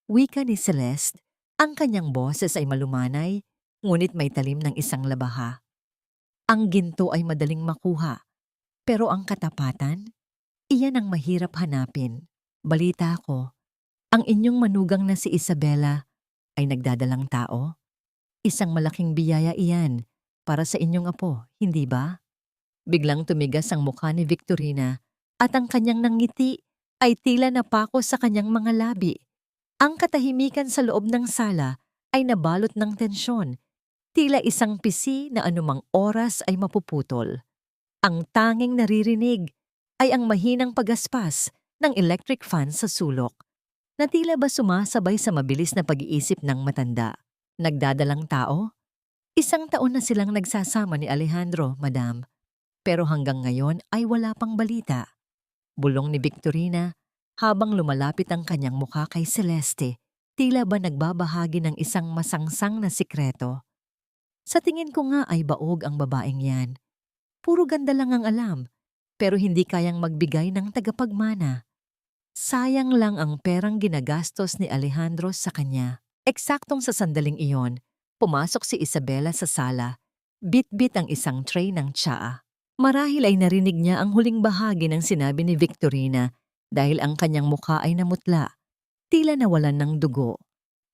Wika ni Celeste, ang kanyang boses ay malumanay, ngunit may talim ng isang labaha. Ang ginto ay madaling makuha, pero ang katapatan, iyan ang mahirap hanapin. Balita ko, ang inyong manugang na si Isabela ay nagdadalang tao. Isang malaking biyaya iyan para sa inyong apo, hindi ba? Biglang tumigas ang mukha ni Victorina at ang kanyang nangiti ay tila napako sa kanyang mga labi. Ang katahimikan sa loob ng sala ay nabalot ng tensyon, tila isang pisi na anumang oras ay mapuputol. Ang tanging naririnig ay ang mahinang pagaspas ng electric fan sa sulok, na tila ba sumasabay sa mabilis na pag-iisip ng matanda. Nagdadalang tao? Isang taon na silang nagsasama ni Alejandro, madam, pero hanggang ngayon ay wala pang balita. Bulong ni Victorina habang lumalapit ang kanyang mukha kay Celeste, tila ba nagbabahagi ng isang masangsang na sikreto. Sa tingin ko nga ay baog ang babaeng yan. Puro ganda lang ang alam, pero hindi kayang magbigay ng tagapagmana. Sayang lang ang perang ginagastos ni Alejandro sa kanya. Eksaktong sa sandaling iyon, pumasok si Isabela sa sala, bit-bit ang isang tray ng tsaa. Marahil ay narinig niya ang huling bahagi ng sinabi ni Victorina dahil ang kanyang mukha ay namutla, tila nawalan ng dugo.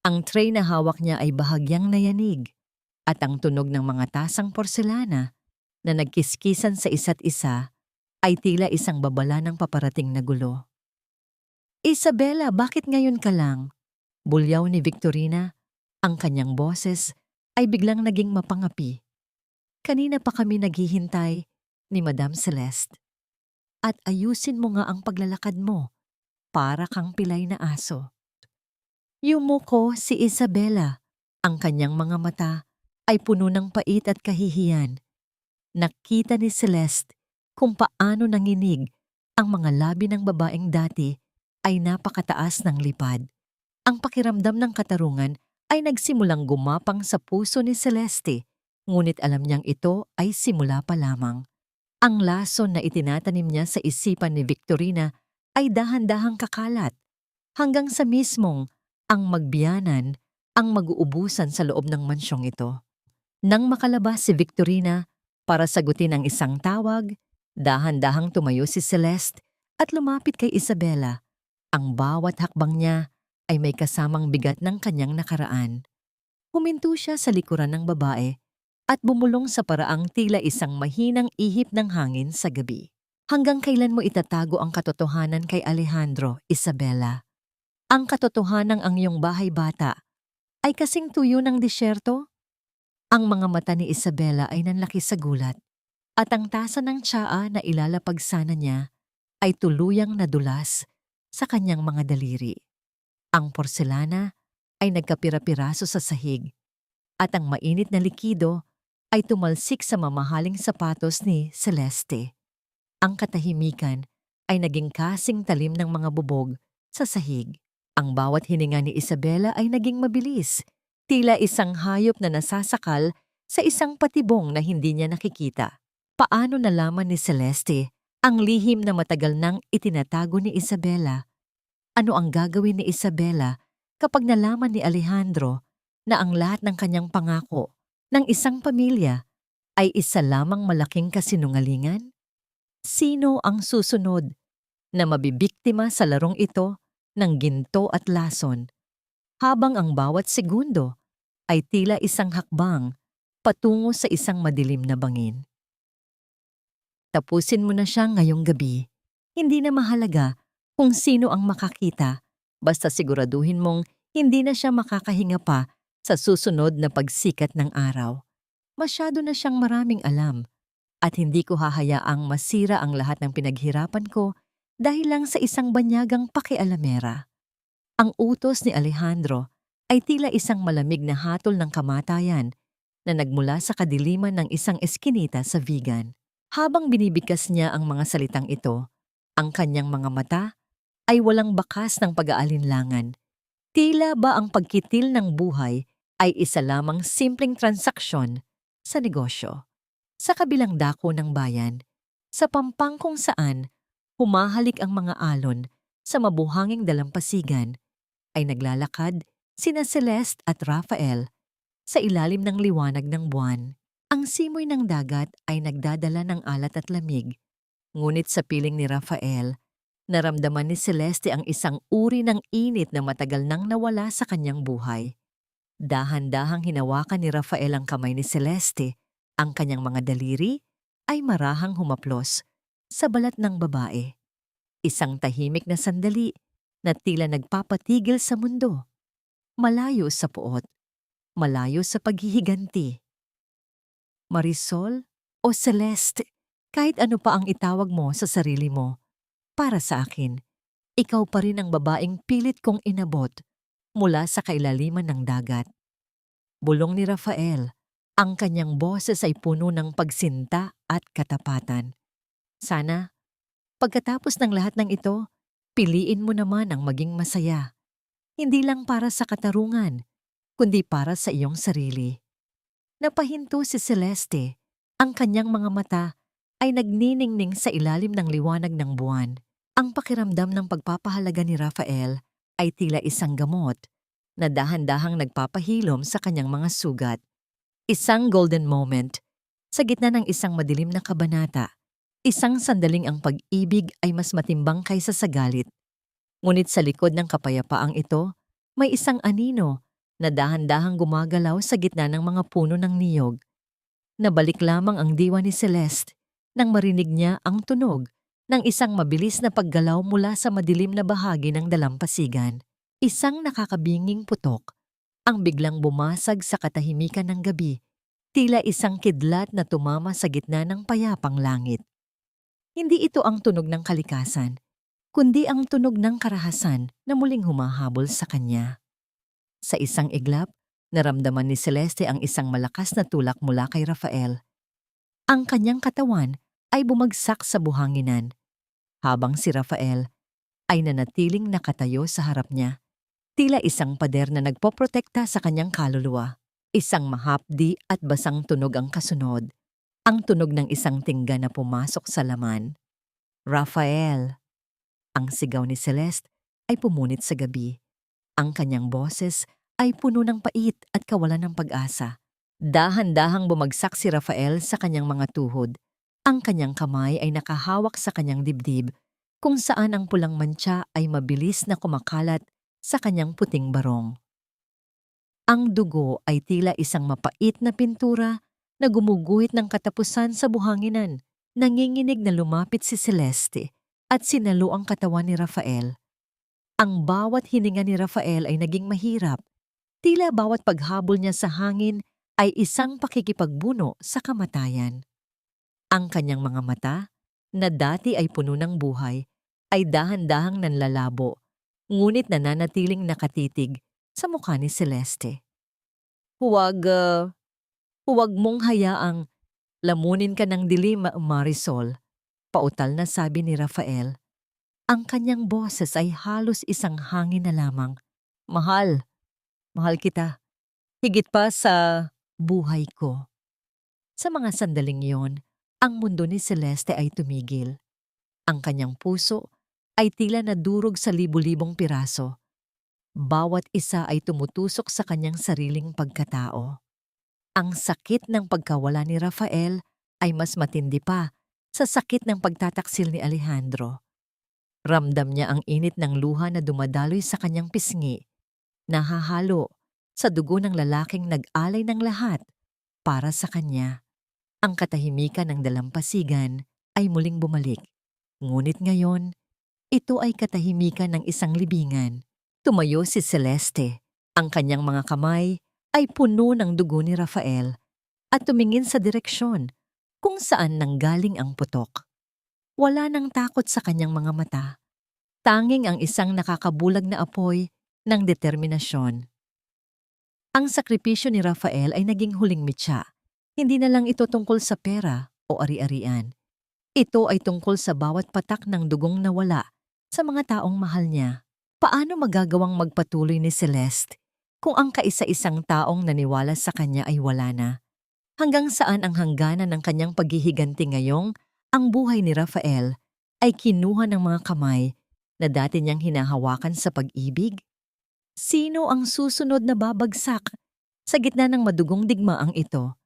Ang tray na hawak niya ay bahagyang nayanig at ang tunog ng mga tasang porselana na nagkiskisan sa isa't isa ay tila isang babala ng paparating na gulo. Isabela, bakit ngayon ka lang? Bulyaw ni Victorina, ang kanyang boses ay biglang naging mapangapi. Kanina pa kami naghihintay ni Madam Celeste. At ayusin mo nga ang paglalakad mo, para kang pilay na aso. Yumuko si Isabela, ang kanyang mga mata ay puno ng pait at kahihiyan. Nakita ni Celeste kung paano nanginig ang mga labi ng babaeng dati ay napakataas ng lipad. Ang pakiramdam ng katarungan ay nagsimulang gumapang sa puso ni Celeste, ngunit alam niyang ito ay simula pa lamang. Ang lason na itinatanim niya sa isipan ni Victorina ay dahan-dahang kakalat, hanggang sa mismong ang magbiyanan ang mag-uubusan sa loob ng mansyong ito. Nang makalabas si Victorina para sagutin ang isang tawag, dahan-dahang tumayo si Celeste at lumapit kay Isabela. Ang bawat hakbang niya ay may kasamang bigat ng kanyang nakaraan. Huminto siya sa likuran ng babae at bumulong sa paraang tila isang mahinang ihip ng hangin sa gabi. Hanggang kailan mo itatago ang katotohanan kay Alejandro, Isabela? Ang katotohanang ang iyong bahay bata ay kasing tuyo ng disyerto? Ang mga mata ni Isabela ay nanlaki sa gulat at ang tasa ng tsaa na ilalapag sana niya ay tuluyang nadulas sa kanyang mga daliri. Ang porselana ay nagkapira-piraso sa sahig at ang mainit na likido ay tumalsik sa mamahaling sapatos ni Celeste. Ang katahimikan ay naging kasing talim ng mga bubog sa sahig. Ang bawat hininga ni Isabela ay naging mabilis, tila isang hayop na nasasakal sa isang patibong na hindi niya nakikita. Paano nalaman ni Celeste ang lihim na matagal nang itinatago ni Isabela? Ano ang gagawin ni Isabela kapag nalaman ni Alejandro na ang lahat ng kanyang pangako ng isang pamilya ay isa lamang malaking kasinungalingan? Sino ang susunod na mabibiktima sa larong ito ng ginto at lason, habang ang bawat segundo ay tila isang hakbang patungo sa isang madilim na bangin? Tapusin mo na siya ngayong gabi. Hindi na mahalaga kung sino ang makakita, basta siguraduhin mong hindi na siya makakahinga pa Sa susunod na pagsikat ng araw, masyado na siyang maraming alam at hindi ko hahayaang masira ang lahat ng pinaghirapan ko dahil lang sa isang banyagang pakialamera. Ang utos ni Alejandro ay tila isang malamig na hatol ng kamatayan na nagmula sa kadiliman ng isang eskinita sa vegan. Habang binibigkas niya ang mga salitang ito, ang kanyang mga mata ay walang bakas ng pag-aalinlangan. Tila ba ang pagkitil ng buhay ay isa lamang simpleng transaksyon sa negosyo. Sa kabilang dako ng bayan, sa pampang kung saan humahalik ang mga alon sa mabuhanging dalampasigan, ay naglalakad sina Celeste at Rafael sa ilalim ng liwanag ng buwan. Ang simoy ng dagat ay nagdadala ng alat at lamig, ngunit sa piling ni Rafael, naramdaman ni Celeste ang isang uri ng init na matagal nang nawala sa kanyang buhay. Dahan-dahang hinawakan ni Rafael ang kamay ni Celeste. Ang kanyang mga daliri ay marahang humaplos sa balat ng babae. Isang tahimik na sandali na tila nagpapatigil sa mundo. Malayo sa puot, malayo sa paghihiganti. Marisol o Celeste, kahit ano pa ang itawag mo sa sarili mo, para sa akin, ikaw pa rin ang babaeng pilit kong inabot mula sa kailaliman ng dagat. Bulong ni Rafael, ang kanyang boses ay puno ng pagsinta at katapatan. Sana, pagkatapos ng lahat ng ito, piliin mo naman ang maging masaya. Hindi lang para sa katarungan, kundi para sa iyong sarili. Napahinto si Celeste. Ang kanyang mga mata ay nagniningning sa ilalim ng liwanag ng buwan. Ang pakiramdam ng pagpapahalaga ni Rafael ay tila isang gamot na dahan-dahang nagpapahilom sa kanyang mga sugat. Isang golden moment sa gitna ng isang madilim na kabanata. Isang sandaling ang pag-ibig ay mas matimbang kaysa sa galit. Ngunit sa likod ng kapayapaang ito, may isang anino na dahan-dahang gumagalaw sa gitna ng mga puno ng niyog. Nabalik lamang ang diwa ni Celeste nang marinig niya ang tunog ng isang mabilis na paggalaw mula sa madilim na bahagi ng dalampasigan. Isang nakakabinging putok ang biglang bumasag sa katahimikan ng gabi, tila isang kidlat na tumama sa gitna ng payapang langit. Hindi ito ang tunog ng kalikasan, kundi ang tunog ng karahasan na muling humahabol sa kanya. Sa isang iglap, naramdaman ni Celeste ang isang malakas na tulak mula kay Rafael. Ang kanyang katawan ay bumagsak sa buhanginan, habang si Rafael ay nanatiling nakatayo sa harap niya. Tila isang pader na nagpoprotekta sa kanyang kaluluwa. Isang mahapdi at basang tunog ang kasunod. Ang tunog ng isang tingga na pumasok sa laman. Rafael! Ang sigaw ni Celeste ay pumunit sa gabi. Ang kanyang boses ay puno ng pait at kawalan ng pag-asa. Dahan-dahang bumagsak si Rafael sa kanyang mga tuhod. Ang kanyang kamay ay nakahawak sa kanyang dibdib, kung saan ang pulang mantsa ay mabilis na kumakalat sa kanyang puting barong. Ang dugo ay tila isang mapait na pintura na gumuguhit ng katapusan sa buhanginan. Nanginginig na lumapit si Celeste at sinalo ang katawan ni Rafael. Ang bawat hininga ni Rafael ay naging mahirap. Tila bawat paghabol niya sa hangin ay isang pakikipagbuno sa kamatayan. Ang kanyang mga mata, na dati ay puno ng buhay, ay dahan-dahang nanlalabo, ngunit nananatiling nakatitig sa mukha ni Celeste. Huwag mong hayaang lamunin ka ng dilim, Marisol, pautal na sabi ni Rafael. Ang kanyang boses ay halos isang hangin na lamang. Mahal kita, higit pa sa buhay ko. Sa mga sandaling yon, ang mundo ni Celeste ay tumigil. Ang kanyang puso ay tila nadurog sa libu-libong piraso. Bawat isa ay tumutusok sa kanyang sariling pagkatao. Ang sakit ng pagkawala ni Rafael ay mas matindi pa sa sakit ng pagtataksil ni Alejandro. Ramdam niya ang init ng luha na dumadaloy sa kanyang pisngi, nahahalo sa dugo ng lalaking nag-alay ng lahat para sa kanya. Ang katahimikan ng dalampasigan ay muling bumalik. Ngunit ngayon, ito ay katahimikan ng isang libingan. Tumayo si Celeste. Ang kanyang mga kamay ay puno ng dugo ni Rafael at tumingin sa direksyon kung saan nanggaling ang putok. Wala nang takot sa kanyang mga mata. Tanging ang isang nakakabulag na apoy ng determinasyon. Ang sakripisyo ni Rafael ay naging huling mitya. Hindi na lang ito tungkol sa pera o ari-arian. Ito ay tungkol sa bawat patak ng dugong nawala sa mga taong mahal niya. Paano magagawang magpatuloy ni Celeste kung ang kaisa-isang taong naniwala sa kanya ay wala na? Hanggang saan ang hangganan ng kanyang paghihiganti ngayong ang buhay ni Rafael ay kinuha ng mga kamay na dati niyang hinahawakan sa pag-ibig? Sino ang susunod na babagsak sa gitna ng madugong digmaang ito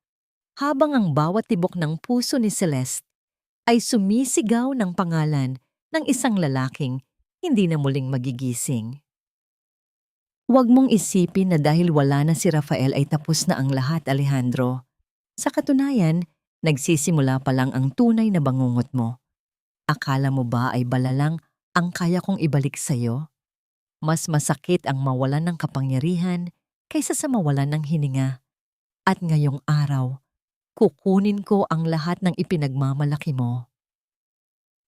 habang ang bawat tibok ng puso ni Celeste ay sumisigaw ng pangalan ng isang lalaking hindi na muling magigising? Huwag mong isipin na dahil wala na si Rafael ay tapos na ang lahat, Alejandro. Sa katunayan, nagsisimula pa lang ang tunay na bangungot mo. Akala mo ba ay balalang ang kaya kong ibalik sa'yo? Mas masakit ang mawalan ng kapangyarihan kaysa sa mawalan ng hininga. At ngayong araw, kukunin ko ang lahat ng ipinagmamalaki mo.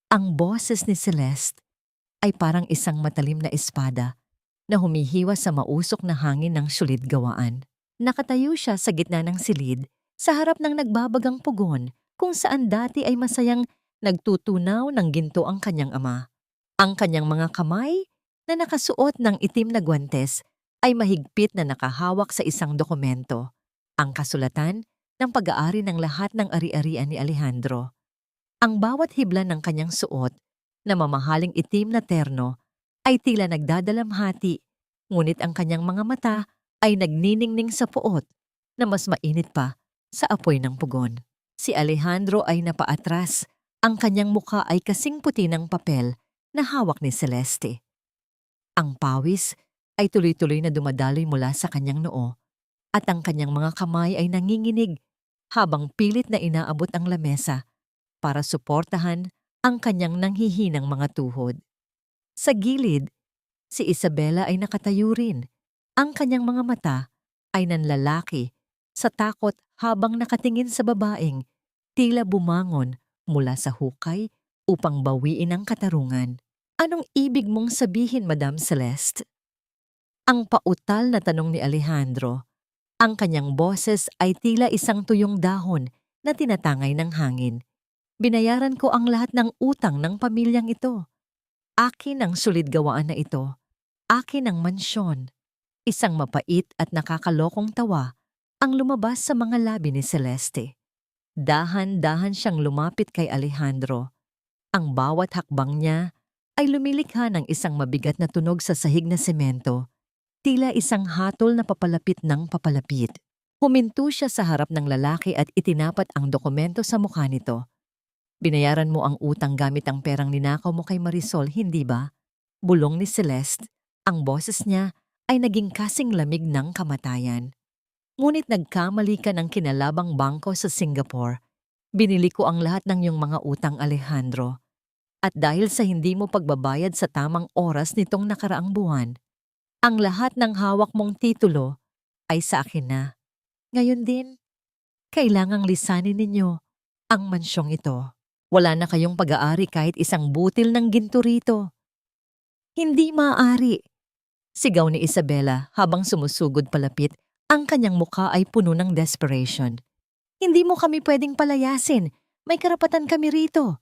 Ang boses ni Celeste ay parang isang matalim na espada na humihiwa sa mausok na hangin ng syulid gawaan. Nakatayo siya sa gitna ng silid sa harap ng nagbabagang pugon kung saan dati ay masayang nagtutunaw ng ginto ang kanyang ama. Ang kanyang mga kamay na nakasuot ng itim na guwantes ay mahigpit na nakahawak sa isang dokumento, ang kasulatan ng pag-aari ng lahat ng ari-arian ni Alejandro. Ang bawat hibla ng kanyang suot na mamahaling itim na terno ay tila nagdadalamhati, ngunit ang kanyang mga mata ay nagniningning sa puot na mas mainit pa sa apoy ng pugon. Si Alejandro ay napaatras, ang kanyang mukha ay kasing puti ng papel na hawak ni Celeste. Ang pawis ay tuloy-tuloy na dumadaloy mula sa kanyang noo at ang kanyang mga kamay ay nanginginig habang pilit na inaabot ang lamesa para suportahan ang kanyang nanghihinang mga tuhod. Sa gilid, si Isabela ay nakatayo rin. Ang kanyang mga mata ay nanlalaki sa takot habang nakatingin sa babaeng tila bumangon mula sa hukay upang bawiin ang katarungan. Anong ibig mong sabihin, Madam Celeste? Ang pautal na tanong ni Alejandro. Ang kanyang boses ay tila isang tuyong dahon na tinatangay ng hangin. Binayaran ko ang lahat ng utang ng pamilyang ito. Akin ang sulid gawaan na ito. Akin ang mansyon. Isang mapait at nakakalokong tawa ang lumabas sa mga labi ni Celeste. Dahan-dahan siyang lumapit kay Alejandro. Ang bawat hakbang niya ay lumilikha ng isang mabigat na tunog sa sahig na semento, tila isang hatol na papalapit ng papalapit. Huminto siya sa harap ng lalaki at itinapat ang dokumento sa mukha nito. Binayaran mo ang utang gamit ang perang ninakaw mo kay Marisol, hindi ba? Bulong ni Celeste. Ang boses niya ay naging kasing lamig ng kamatayan. Ngunit nagkamali ka ng kinalabang bangko sa Singapore. Binili ko ang lahat ng iyong mga utang, Alejandro. At dahil sa hindi mo pagbabayad sa tamang oras nitong nakaraang buwan, ang lahat ng hawak mong titulo ay sa akin na. Ngayon din, kailangang lisanin ninyo ang mansyong ito. Wala na kayong pag-aari kahit isang butil ng ginto rito. Hindi maaari, sigaw ni Isabela habang sumusugod palapit. Ang kanyang mukha ay puno ng desperation. Hindi mo kami pwedeng palayasin. May karapatan kami rito.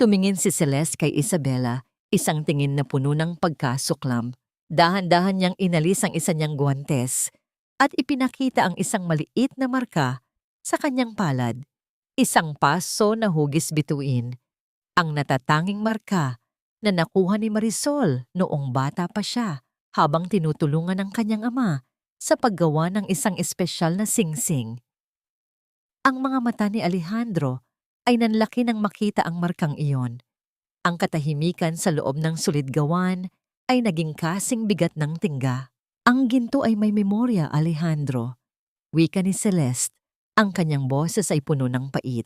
Tumingin si Celeste kay Isabela, isang tingin na puno ng pagkasuklam. Dahan-dahan niyang inalis ang isa niyang guwantes at ipinakita ang isang maliit na marka sa kanyang palad. Isang paso na hugis bituin. Ang natatanging marka na nakuha ni Marisol noong bata pa siya habang tinutulungan ng kanyang ama sa paggawa ng isang espesyal na singsing. Ang mga mata ni Alejandro ay nanlaki nang makita ang markang iyon. Ang katahimikan sa loob ng sulidgawan ay naging kasing bigat ng tingga. Ang ginto ay may memorya, Alejandro. Wika ni Celeste, ang kanyang boses ay puno ng pait.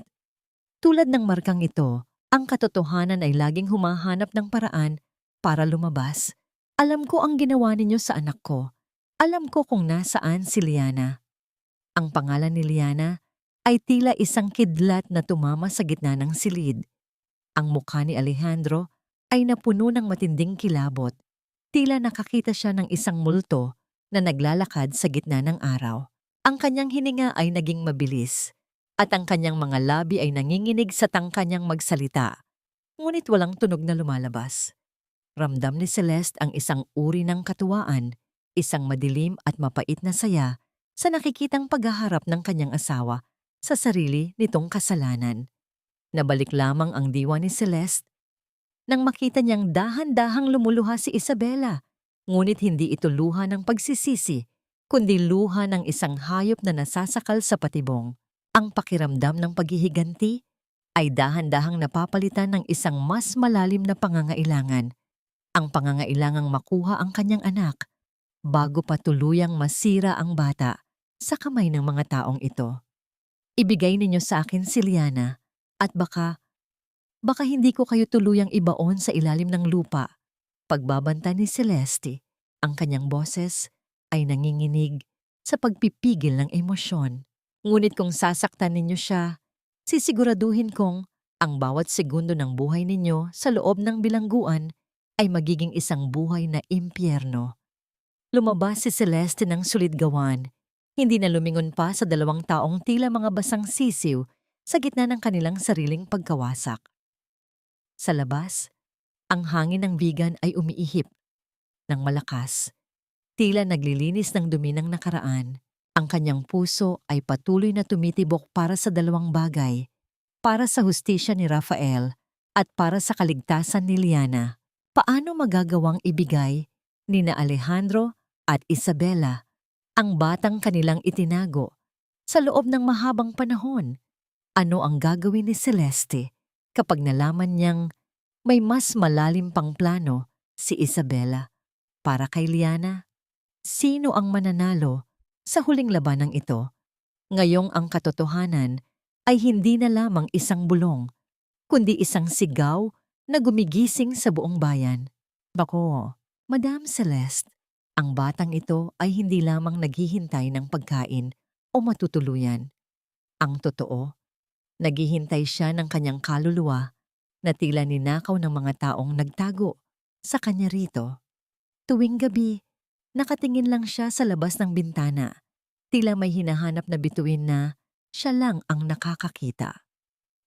Tulad ng markang ito, ang katotohanan ay laging humahanap ng paraan para lumabas. Alam ko ang ginawa ninyo sa anak ko. Alam ko kung nasaan si Liana. Ang pangalan ni Liana ay tila isang kidlat na tumama sa gitna ng silid. Ang mukha ni Alejandro ay napuno ng matinding kilabot. Tila nakakita siya ng isang multo na naglalakad sa gitna ng araw. Ang kanyang hininga ay naging mabilis at ang kanyang mga labi ay nanginginig sa tangka niyang magsalita. Ngunit walang tunog na lumalabas. Ramdam ni Celeste ang isang uri ng katuwaan, isang madilim at mapait na saya sa nakikitang paghaharap ng kanyang asawa sa sarili nitong kasalanan. Nabalik lamang ang diwa ni Celeste nang makita niyang dahan-dahang lumuluha si Isabela. Ngunit hindi ito luha ng pagsisisi, kundi luha ng isang hayop na nasasakal sa patibong. Ang pakiramdam ng paghihiganti ay dahan-dahang napapalitan ng isang mas malalim na pangangailangan. Ang pangangailangang makuha ang kanyang anak bago pa tuluyang masira ang bata sa kamay ng mga taong ito. Ibigay ninyo sa akin si Liana at baka hindi ko kayo tuluyang ibaon sa ilalim ng lupa. Pagbabanta ni Celeste, ang kanyang boses ay nanginginig sa pagpipigil ng emosyon. Ngunit kung sasaktan ninyo siya, sisiguraduhin kong ang bawat segundo ng buhay ninyo sa loob ng bilangguan ay magiging isang buhay na impyerno. Lumabas si Celeste ng sulidgawan. Hindi na lumingon pa sa dalawang taong tila mga basang sisiw sa gitna ng kanilang sariling pagkawasak. Sa labas, ang hangin ng bigan ay umiihip ng malakas. Tila naglilinis ng dumi ng nakaraan. Ang kanyang puso ay patuloy na tumitibok para sa dalawang bagay, para sa hustisya ni Rafael at para sa kaligtasan ni Liana. Paano magagawang ibigay ni na Alejandro at Isabela ang batang kanilang itinago sa loob ng mahabang panahon? Ano ang gagawin ni Celeste kapag nalaman niyang may mas malalim pang plano si Isabela para kay Liana? Sino ang mananalo sa huling labanang ito? Ngayong ang katotohanan ay hindi na lamang isang bulong, kundi isang sigaw na gumigising sa buong bayan. Bako, Madam Celeste, ang batang ito ay hindi lamang naghihintay ng pagkain o matutuluyan. Ang totoo, naghihintay siya ng kanyang kaluluwa na tila ninakaw ng mga taong nagtago sa kanya rito. Tuwing gabi, nakatingin lang siya sa labas ng bintana. Tila may hinahanap na bituin na siya lang ang nakakakita.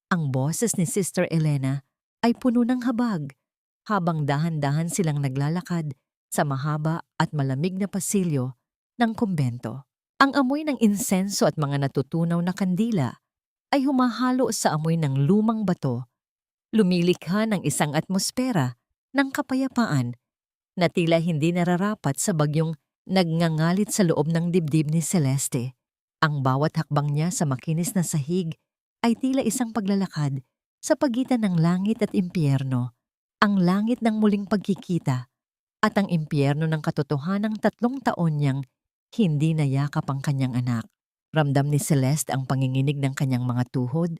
Ang boses ni Sister Elena ay puno ng habag habang dahan-dahan silang naglalakad sa mahaba at malamig na pasilyo ng kumbento. Ang amoy ng insenso at mga natutunaw na kandila ay humahalo sa amoy ng lumang bato, lumilikha ng isang atmosfera ng kapayapaan na tila hindi nararapat sa bagyong nagngangalit sa loob ng dibdib ni Celeste. Ang bawat hakbang niya sa makinis na sahig ay tila isang paglalakad sa pagitan ng langit at impyerno, ang langit ng muling pagkikita at ang impyerno ng katotohanang 3 taon niyang hindi nayakap ang kanyang anak. Ramdam ni Celeste ang panginginig ng kanyang mga tuhod.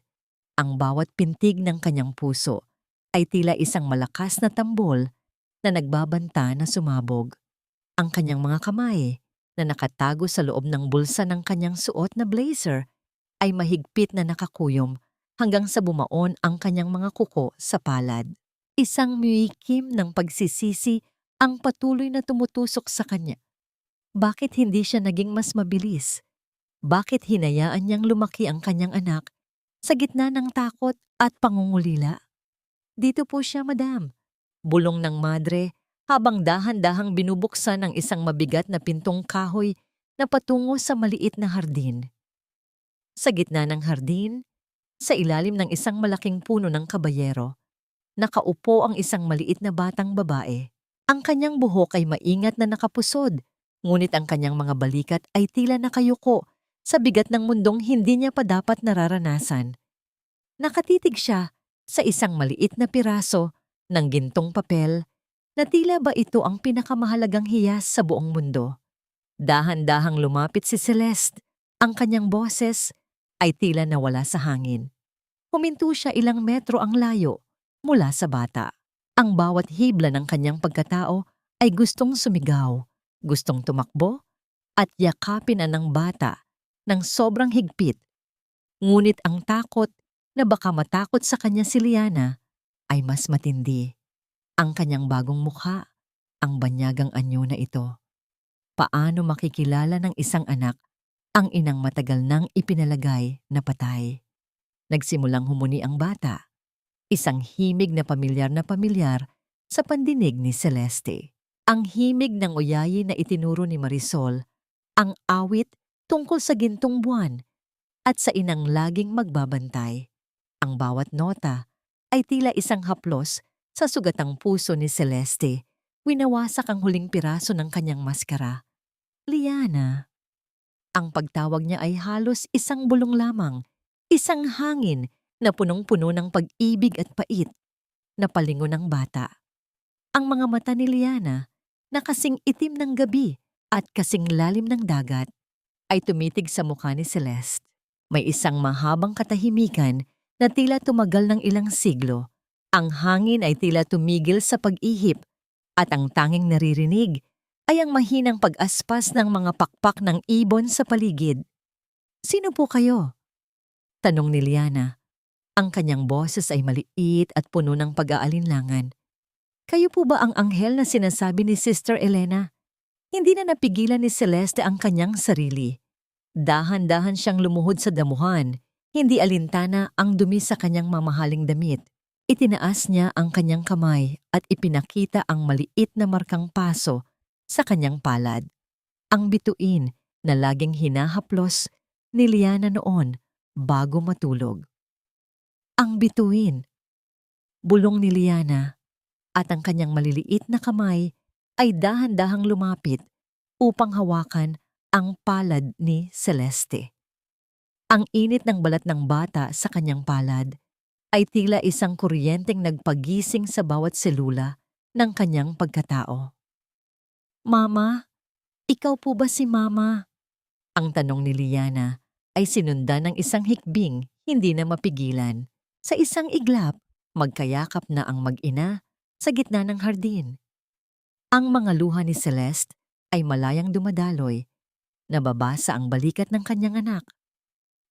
Ang bawat pintig ng kanyang puso ay tila isang malakas na tambol na nagbabanta na sumabog. Ang kanyang mga kamay na nakatago sa loob ng bulsa ng kanyang suot na blazer ay mahigpit na nakakuyom hanggang sa bumaon ang kanyang mga kuko sa palad. Isang muikim ng pagsisisi ang patuloy na tumutusok sa kanya. Bakit hindi siya naging mas mabilis? Bakit hinayaan niyang lumaki ang kanyang anak sa gitna ng takot at pangungulila? Dito po siya, madam. Bulong ng madre habang dahan-dahang binubuksan ang isang mabigat na pintong kahoy na patungo sa maliit na hardin. Sa gitna ng hardin, sa ilalim ng isang malaking puno ng kabayero, nakaupo ang isang maliit na batang babae. Ang kanyang buhok ay maingat na nakapusod, ngunit ang kanyang mga balikat ay tila nakayuko sa bigat ng mundong hindi niya pa dapat nararanasan. Nakatitig siya sa isang maliit na piraso ng gintong papel na tila ba ito ang pinakamahalagang hiyas sa buong mundo. Dahan-dahang lumapit si Celeste. Ang kanyang boses ay tila nawala sa hangin. Huminto siya ilang metro ang layo mula sa bata. Ang bawat hibla ng kanyang pagkatao ay gustong sumigaw, gustong tumakbo, at yakapin ng bata ng sobrang higpit. Ngunit ang takot na baka matakot sa kanya si Liana ay mas matindi. Ang kanyang bagong mukha, ang banyagang anyo na ito. Paano makikilala ng isang anak ang inang matagal nang ipinalagay na patay? Nagsimulang humuni ang bata. Isang himig na pamilyar sa pandinig ni Celeste. Ang himig ng uyayi na itinuro ni Marisol, ang awit tungkol sa gintong buwan at sa inang laging magbabantay. Ang bawat nota ay tila isang haplos sa sugatang puso ni Celeste. Winawasak ang huling piraso ng kanyang maskara. Liana. Ang pagtawag niya ay halos isang bulong lamang, isang hangin na punong-puno ng pag-ibig at pait na palingon ng bata. Ang mga mata ni Liana na kasing itim ng gabi at kasing lalim ng dagat ay tumitig sa mukha ni Celeste. May isang mahabang katahimikan na tila tumagal ng ilang siglo. Ang hangin ay tila tumigil sa pag-ihip at ang tanging naririnig ay ang mahinang pag-aspas ng mga pakpak ng ibon sa paligid. "Sino po kayo?" tanong ni Liana. Ang kanyang boses ay maliit at puno ng pag-aalinlangan. "Kayo po ba ang anghel na sinasabi ni Sister Elena?" Hindi na napigilan ni Celeste ang kanyang sarili. Dahan-dahan siyang lumuhod sa damuhan, hindi alintana ang dumi sa kanyang mamahaling damit. Itinaas niya ang kanyang kamay at ipinakita ang maliit na markang paso sa kanyang palad. Ang bituin na laging hinahaplos ni Liana noon bago matulog. Ang bituin. Bulong ni Liana at ang kanyang maliliit na kamay ay dahan-dahang lumapit upang hawakan ang palad ni Celeste. Ang init ng balat ng bata sa kanyang palad ay tila isang kuryenteng nagpagising sa bawat selula ng kanyang pagkatao. "Mama, ikaw po ba si Mama?" Ang tanong ni Liana ay sinundan ng isang hikbing hindi na mapigilan. Sa isang iglap, magkayakap na ang mag-ina sa gitna ng hardin. Ang mga luha ni Celeste ay malayang dumadaloy, nababasa ang balikat ng kanyang anak.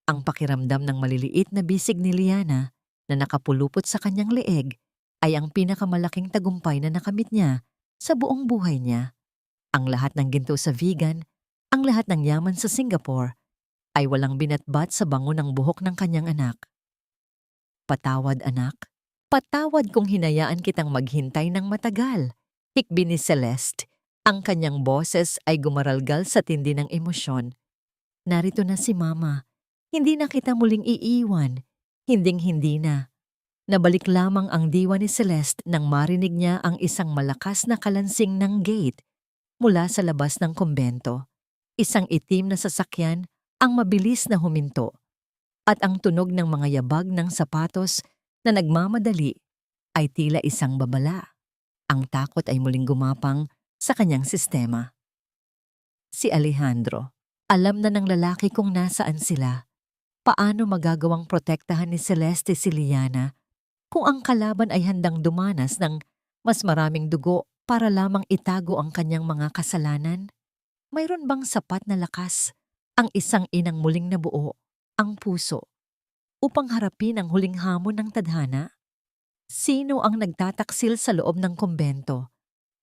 Ang pakiramdam ng maliliit na bisig ni Liana na nakapulupot sa kanyang leeg ay ang pinakamalaking tagumpay na nakamit niya sa buong buhay niya. Ang lahat ng ginto sa vegan, ang lahat ng yaman sa Singapore, ay walang binatbat sa bango ng buhok ng kanyang anak. "Patawad, anak. Patawad kung hinayaan kitang maghintay ng matagal." Hikbi ni Celeste. Ang kanyang boses ay gumaralgal sa tindi ng emosyon. "Narito na si Mama. Hindi na kita muling iiwan. Hinding-hindi na." Nabalik lamang ang diwa ni Celeste nang marinig niya ang isang malakas na kalansing ng gate mula sa labas ng kumbento. Isang itim na sasakyan ang mabilis na huminto at ang tunog ng mga yabag ng sapatos na nagmamadali ay tila isang babala. Ang takot ay muling gumapang sa kanyang sistema. Si Alejandro. Alam na ng lalaki kung nasaan sila. Paano magagawang protektahan ni Celeste si Liana kung ang kalaban ay handang dumanas ng mas maraming dugo para lamang itago ang kanyang mga kasalanan? Mayroon bang sapat na lakas ang isang inang muling nabuo, ang puso, upang harapin ang huling hamon ng tadhana? Sino ang nagtataksil sa loob ng kumbento?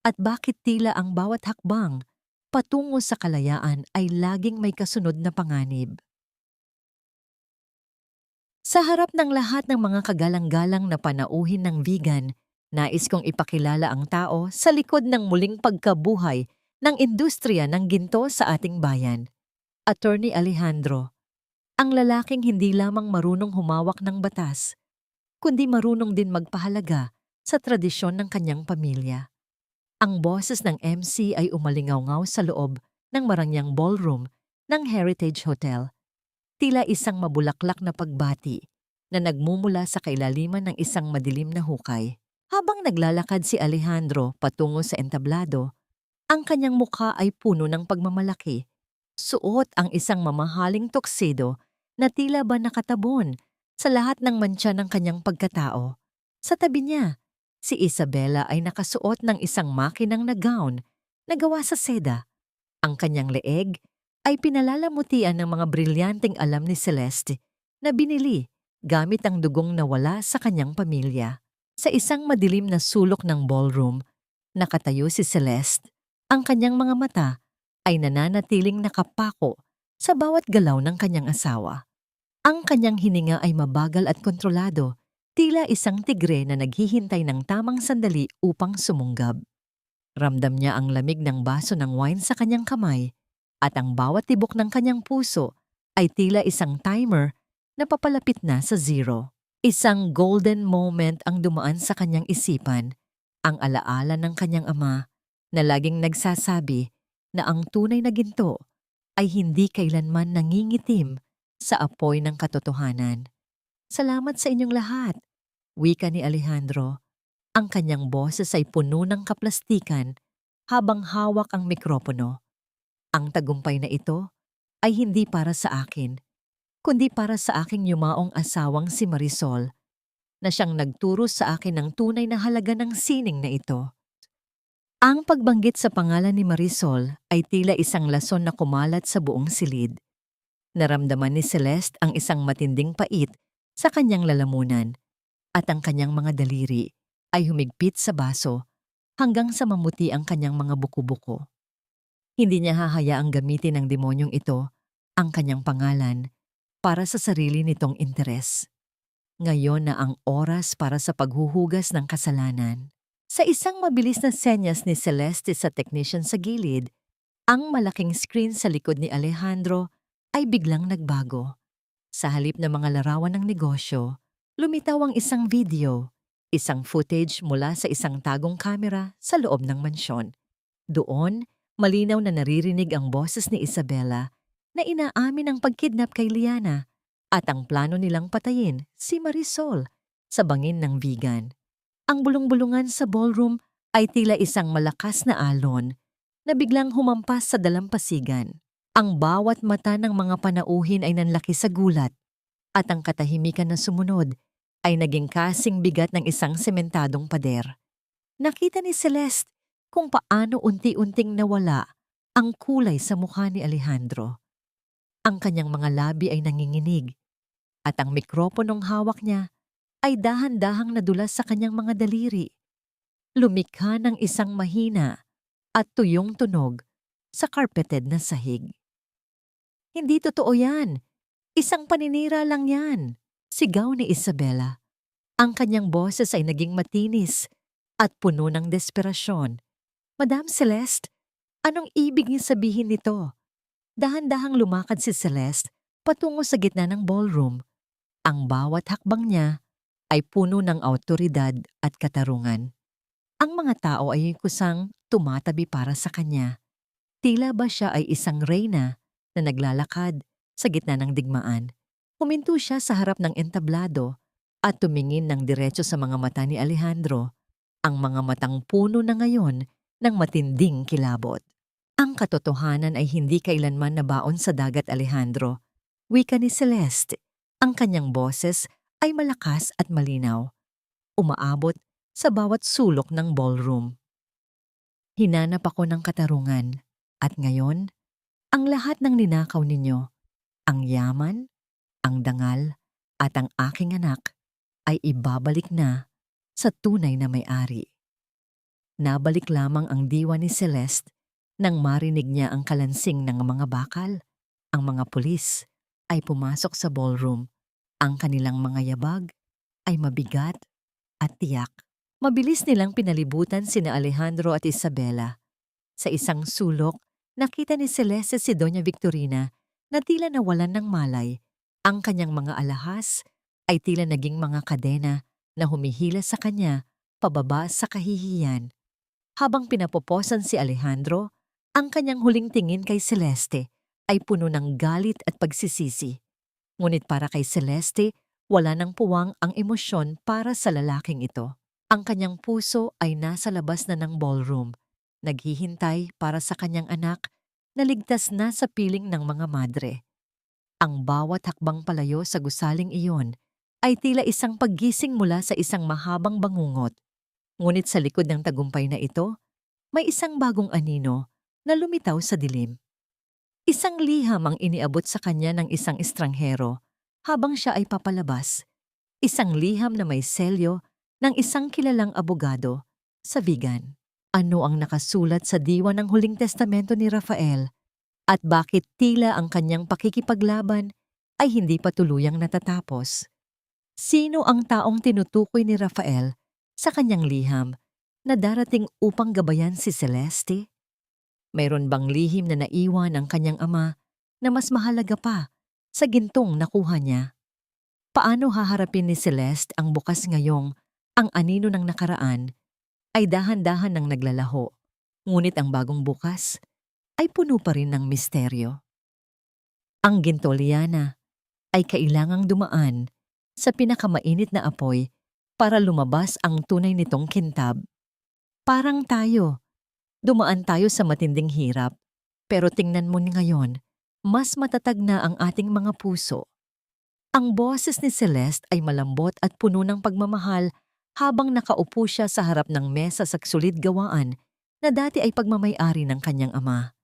At bakit tila ang bawat hakbang patungo sa kalayaan ay laging may kasunod na panganib? Sa harap ng lahat ng mga kagalang-galang na panauhin ng vegan, nais kong ipakilala ang tao sa likod ng muling pagkabuhay ng industriya ng ginto sa ating bayan. Attorney Alejandro, ang lalaking hindi lamang marunong humawak ng batas, kundi marunong din magpahalaga sa tradisyon ng kanyang pamilya. Ang boses ng MC ay umalingaw-ngaw sa loob ng marangyang ballroom ng Heritage Hotel. Tila isang mabulaklak na pagbati na nagmumula sa kailaliman ng isang madilim na hukay. Habang naglalakad si Alejandro patungo sa entablado, ang kanyang mukha ay puno ng pagmamalaki. Suot ang isang mamahaling tuxedo na tila ba nakatabon sa lahat ng mantsa ng kanyang pagkatao. Sa tabi niya, si Isabela ay nakasuot ng isang makinang na gown na gawa sa seda. Ang kanyang leeg ay pinalalamutian ng mga brilyanteng alam ni Celeste na binili gamit ang dugong nawala sa kanyang pamilya. Sa isang madilim na sulok ng ballroom, nakatayo si Celeste. Ang kanyang mga mata ay nananatiling nakapako sa bawat galaw ng kanyang asawa. Ang kanyang hininga ay mabagal at kontrolado, tila isang tigre na naghihintay ng tamang sandali upang sumunggab. Ramdam niya ang lamig ng baso ng wine sa kanyang kamay at ang bawat tibok ng kanyang puso ay tila isang timer na papalapit na sa zero. Isang golden moment ang dumaan sa kanyang isipan, ang alaala ng kanyang ama na laging nagsasabi na ang tunay na ginto ay hindi kailanman nangingitim sa apoy ng katotohanan. Salamat sa inyong lahat, wika ni Alejandro. Ang kanyang boses ay puno ng kaplastikan habang hawak ang mikropono. Ang tagumpay na ito ay hindi para sa akin, kundi para sa aking yumaong asawang si Marisol, na siyang nagturo sa akin ng tunay na halaga ng sining na ito. Ang pagbanggit sa pangalan ni Marisol ay tila isang lason na kumalat sa buong silid. Naramdaman ni Celeste ang isang matinding pait sa kanyang lalamunan at ang kanyang mga daliri ay humigpit sa baso hanggang sa mamuti ang kanyang mga buko-buko. Hindi niya hahayaang gamitin ng demonyong ito ang kanyang pangalan para sa sarili nitong interes. Ngayon na ang oras para sa paghuhugas ng kasalanan. Sa isang mabilis na senyas ni Celeste sa technician sa gilid, ang malaking screen sa likod ni Alejandro ay biglang nagbago. Sa halip ng mga larawan ng negosyo, lumitaw ang isang video, isang footage mula sa isang tagong kamera sa loob ng mansyon. Doon, malinaw na naririnig ang boses ni Isabela na inaamin ang pagkidnap kay Liana at ang plano nilang patayin si Marisol sa bangin ng vegan. Ang bulong-bulungan sa ballroom ay tila isang malakas na alon na biglang humampas sa dalampasigan. Ang bawat mata ng mga panauhin ay nanlaki sa gulat at ang katahimikan na sumunod ay naging kasing bigat ng isang sementadong pader. Nakita ni Celeste kung paano unti-unting nawala ang kulay sa mukha ni Alejandro. Ang kanyang mga labi ay nanginginig at ang mikroponong hawak niya ay dahan-dahang nadulas sa kanyang mga daliri. Lumikha ng isang mahina at tuyong tunog sa carpeted na sahig. Hindi totoo yan. Isang paninira lang yan, sigaw ni Isabela. Ang kanyang boses ay naging matinis at puno ng desperasyon. Madam Celeste, anong ibig niyo sabihin nito? Dahan-dahang lumakad si Celeste patungo sa gitna ng ballroom. Ang bawat hakbang niya ay puno ng awtoridad at katarungan. Ang mga tao ay kusang tumatabi para sa kanya. Tila ba siya ay isang reyna na naglalakad sa gitna ng digmaan. Huminto siya sa harap ng entablado at tumingin ng diretso sa mga mata ni Alejandro, ang mga matang puno na ngayon ng matinding kilabot. Ang katotohanan ay hindi kailanman nabaon sa dagat, Alejandro. Wika ni Celeste, ang kanyang boses ay malakas at malinaw. Umaabot sa bawat sulok ng ballroom. Hinanap ako ng katarungan at ngayon, ang lahat ng ninakaw ninyo, ang yaman, ang dangal, at ang aking anak ay ibabalik na sa tunay na may-ari. Nabalik lamang ang diwa ni Celeste nang marinig niya ang kalansing ng mga bakal. Ang mga pulis ay pumasok sa ballroom. Ang kanilang mga yabag ay mabigat at tiyak. Mabilis nilang pinalibutan sina Alejandro at Isabela. Sa isang sulok, nakita ni Celeste si Doña Victorina na tila nawalan ng malay. Ang kanyang mga alahas ay tila naging mga kadena na humihila sa kanya pababa sa kahihiyan. Habang pinapoposan si Alejandro, ang kanyang huling tingin kay Celeste ay puno ng galit at pagsisisi. Ngunit para kay Celeste, wala nang puwang ang emosyon para sa lalaking ito. Ang kanyang puso ay nasa labas na ng ballroom, naghihintay para sa kanyang anak na ligtas na sa piling ng mga madre. Ang bawat hakbang palayo sa gusaling iyon ay tila isang paggising mula sa isang mahabang bangungot. Ngunit sa likod ng tagumpay na ito, may isang bagong anino na lumitaw sa dilim. Isang liham ang iniabot sa kanya ng isang estranghero habang siya ay papalabas. Isang liham na may selyo ng isang kilalang abogado sa Vigan. Ano ang nakasulat sa diwa ng huling testamento ni Rafael at bakit tila ang kanyang pakikipaglaban ay hindi pa tuluyang natatapos? Sino ang taong tinutukoy ni Rafael sa kanyang liham na darating upang gabayan si Celeste? Mayroon bang lihim na naiwan ang kanyang ama na mas mahalaga pa sa gintong nakuha niya? Paano haharapin ni Celeste ang bukas ngayong ang anino ng nakaraan ay dahan-dahan ng naglalaho, ngunit ang bagong bukas ay puno pa rin ng misteryo? Ang ginto, Liana, ay kailangang dumaan sa pinakamainit na apoy para lumabas ang tunay nitong kintab. Parang tayo, dumaan tayo sa matinding hirap, pero tingnan mo ngayon, mas matatag na ang ating mga puso. Ang boses ni Celeste ay malambot at puno ng pagmamahal habang nakaupo siya sa harap ng mesa sa sulid gawaan na dati ay pagmamay-ari ng kanyang ama.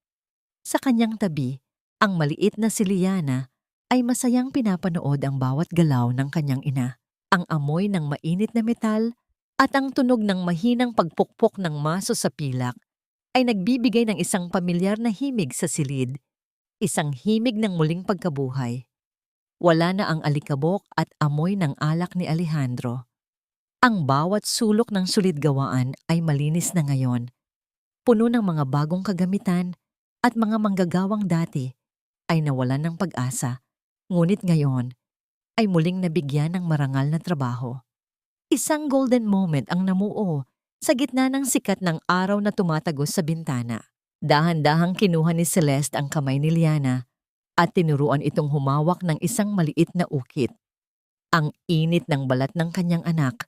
Sa kanyang tabi, ang maliit na si Liana ay masayang pinapanood ang bawat galaw ng kanyang ina. Ang amoy ng mainit na metal at ang tunog ng mahinang pagpukpok ng maso sa pilak ay nagbibigay ng isang pamilyar na himig sa silid, isang himig ng muling pagkabuhay. Wala na ang alikabok at amoy ng alak ni Alejandro. Ang bawat sulok ng sulid-gawaan ay malinis na ngayon, puno ng mga bagong kagamitan at mga manggagawang dati ay nawalan ng pag-asa, ngunit ngayon ay muling nabigyan ng marangal na trabaho. Isang golden moment ang namuo sa gitna ng sikat ng araw na tumatagos sa bintana. Dahan-dahang kinuha ni Celeste ang kamay ni Liana at tinuruan itong humawak ng isang maliit na ukit. Ang init ng balat ng kanyang anak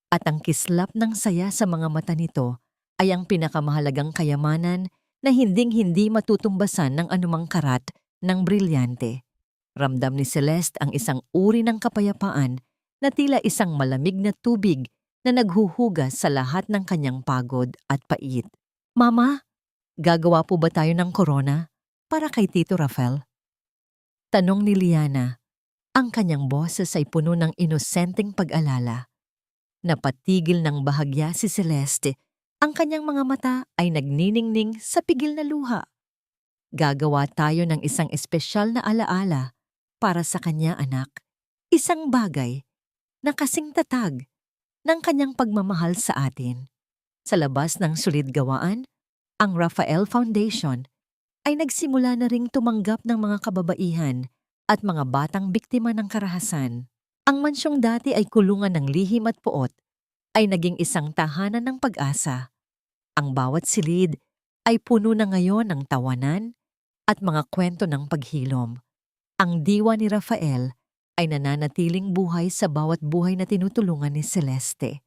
at ang kislap ng saya sa mga mata nito ay ang pinakamahalagang kayamanan na hinding-hindi matutumbasan ng anumang karat ng brilyante. Ramdam ni Celeste ang isang uri ng kapayapaan na tila isang malamig na tubig na naghuhugas sa lahat ng kanyang pagod at pait. "Mama, gagawa po ba tayo ng korona para kay Tito Rafael?" Tanong ni Liana. Ang kanyang boses ay puno ng inosenteng pag-alala. Napatigil ng bahagya si Celeste. Ang kanyang mga mata ay nagniningning sa pigil na luha. Gagawa tayo ng isang espesyal na alaala para sa kanya, anak. Isang bagay na kasing tatag ng kanyang pagmamahal sa atin. Sa labas ng sulid gawaan, ang Rafael Foundation ay nagsimula na ring tumanggap ng mga kababaihan at mga batang biktima ng karahasan. Ang mansyong dati ay kulungan ng lihim at puot ay naging isang tahanan ng pag-asa. Ang bawat silid ay puno na ngayon ng tawanan at mga kwento ng paghilom. Ang diwa ni Rafael ay nananatiling buhay sa bawat buhay na tinutulungan ni Celeste.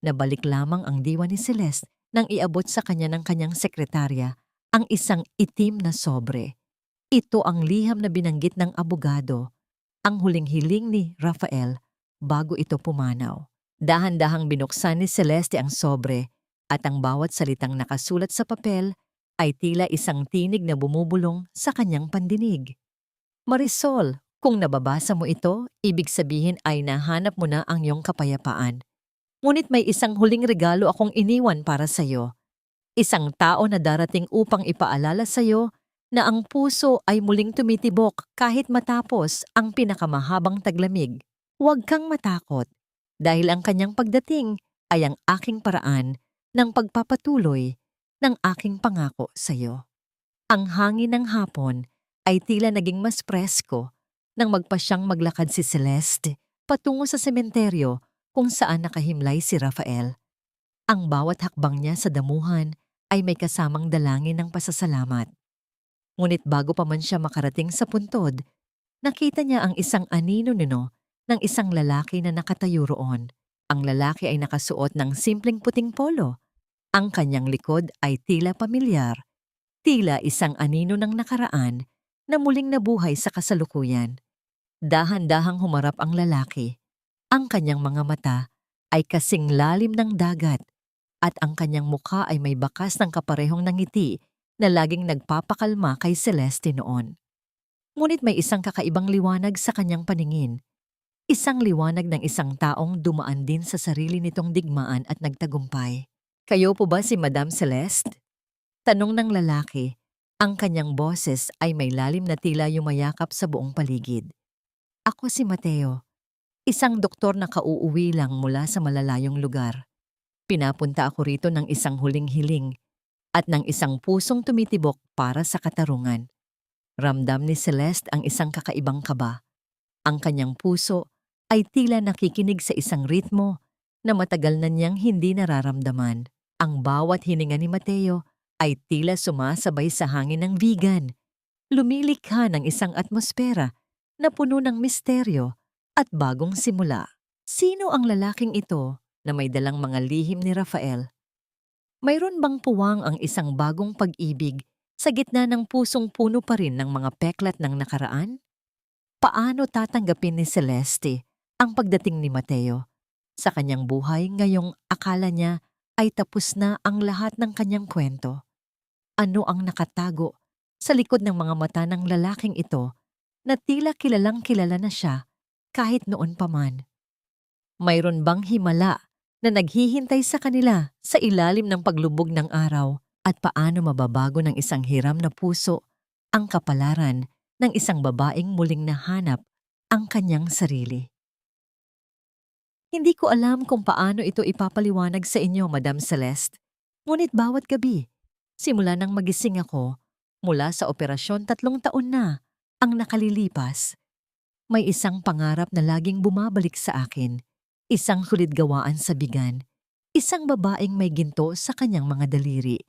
Nabalik lamang ang diwa ni Celeste nang iabot sa kanya ng kanyang sekretarya ang isang itim na sobre. Ito ang liham na binanggit ng abogado, ang huling hiling ni Rafael bago ito pumanaw. Dahan-dahang binuksan ni Celeste ang sobre at ang bawat salitang nakasulat sa papel ay tila isang tinig na bumubulong sa kanyang pandinig. "Marisol, kung nababasa mo ito, ibig sabihin ay nahanap mo na ang iyong kapayapaan. Ngunit may isang huling regalo akong iniwan para sa iyo. Isang tao na darating upang ipaalala sa iyo na ang puso ay muling tumitibok kahit matapos ang pinakamahabang taglamig. Huwag kang matakot dahil ang kanyang pagdating ay ang aking paraan ng pagpapatuloy ng aking pangako sa iyo." Ang hangin ng hapon ay tila naging mas presko nang magpasyang maglakad si Celeste patungo sa sementeryo kung saan nakahimlay si Rafael. Ang bawat hakbang niya sa damuhan ay may kasamang dalangin ng pasasalamat. Ngunit bago pa man siya makarating sa puntod, nakita niya ang isang anino nino ng isang lalaki na nakatayo roon. Ang lalaki ay nakasuot ng simpleng puting polo. Ang kanyang likod ay tila pamilyar, tila isang anino ng nakaraan na muling nabuhay sa kasalukuyan. Dahan-dahang humarap ang lalaki. Ang kanyang mga mata ay kasing lalim ng dagat at ang kanyang mukha ay may bakas ng kaparehong ng ngiti na laging nagpapakalma kay Celeste noon. Ngunit may isang kakaibang liwanag sa kanyang paningin. Isang liwanag ng isang taong dumaan din sa sarili nitong digmaan at nagtagumpay. "Kayo po ba si Madam Celeste?" Tanong ng lalaki. Ang kanyang boses ay may lalim na tila yumayakap sa buong paligid. "Ako si Mateo, isang doktor na kauuwi lang mula sa malalayong lugar. Pinapunta ako rito ng isang huling hiling at ng isang pusong tumitibok para sa katarungan." Ramdam ni Celeste ang isang kakaibang kaba. Ang kanyang puso ay tila nakikinig sa isang ritmo na matagal na niyang hindi nararamdaman. Ang bawat hininga ni Mateo ay tila sumasabay sa hangin ng vegan. Lumilikha ng isang atmosfera na puno ng misteryo at bagong simula. Sino ang lalaking ito na may dalang mga lihim ni Rafael? Mayroon bang puwang ang isang bagong pag-ibig sa gitna ng pusong puno pa rin ng mga peklat ng nakaraan? Paano tatanggapin ni Celeste ang pagdating ni Mateo sa kanyang buhay ngayong akala niya ay tapos na ang lahat ng kanyang kwento? Ano ang nakatago sa likod ng mga mata ng lalaking ito na tila kilalang kilala na siya kahit noon pa man? Mayroon bang himala na naghihintay sa kanila sa ilalim ng paglubog ng araw? At paano mababago ng isang hiram na puso ang kapalaran ng isang babaeng muling nahanap ang kanyang sarili? Hindi ko alam kung paano ito ipapaliwanag sa inyo, Madam Celeste. Ngunit bawat gabi, simula nang magising ako, mula sa operasyon 3 taon na ang nakalilipas, may isang pangarap na laging bumabalik sa akin. Isang hulid-gawaan sa bigan, isang babaeng may ginto sa kanyang mga daliri,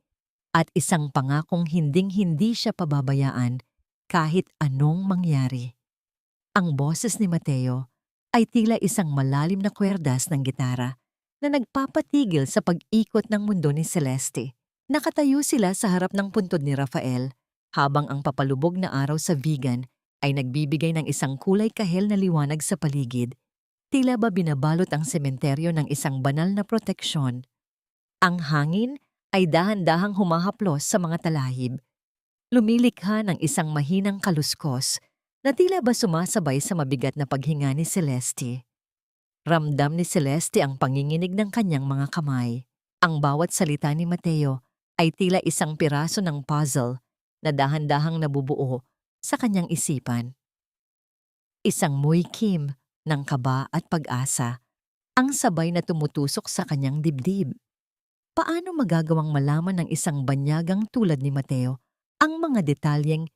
at isang pangakong hinding-hindi siya pababayaan kahit anong mangyari. Ang boses ni Mateo ay tila isang malalim na kwerdas ng gitara na nagpapatigil sa pag-ikot ng mundo ni Celeste. Nakatayo sila sa harap ng puntod ni Rafael habang ang papalubog na araw sa vegan ay nagbibigay ng isang kulay kahel na liwanag sa paligid. Tila ba binabalot ang sementeryo ng isang banal na proteksyon? Ang hangin ay dahan-dahang humahaplos sa mga talahib. Lumilikha ng isang mahinang kaluskos na tila ba sumasabay sa mabigat na paghinga ni Celeste. Ramdam ni Celeste ang panginginig ng kanyang mga kamay. Ang bawat salita ni Mateo ay tila isang piraso ng puzzle na dahan-dahang nabubuo sa kanyang isipan. Isang muikim ng kaba at pag-asa ang sabay na tumutusok sa kanyang dibdib. Paano magagawang malaman ng isang banyagang tulad ni Mateo ang mga detalyeng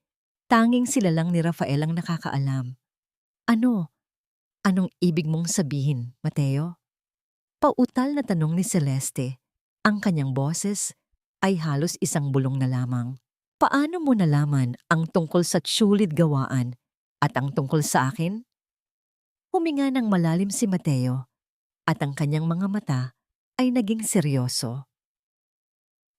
tanging sila lang ni Rafael ang nakakaalam? Anong ibig mong sabihin, Mateo? Pautal na tanong ni Celeste. Ang kanyang boses ay halos isang bulong na lamang. Paano mo nalaman ang tungkol sa tsulid gawaan at ang tungkol sa akin? Huminga ng malalim si Mateo at ang kanyang mga mata ay naging seryoso.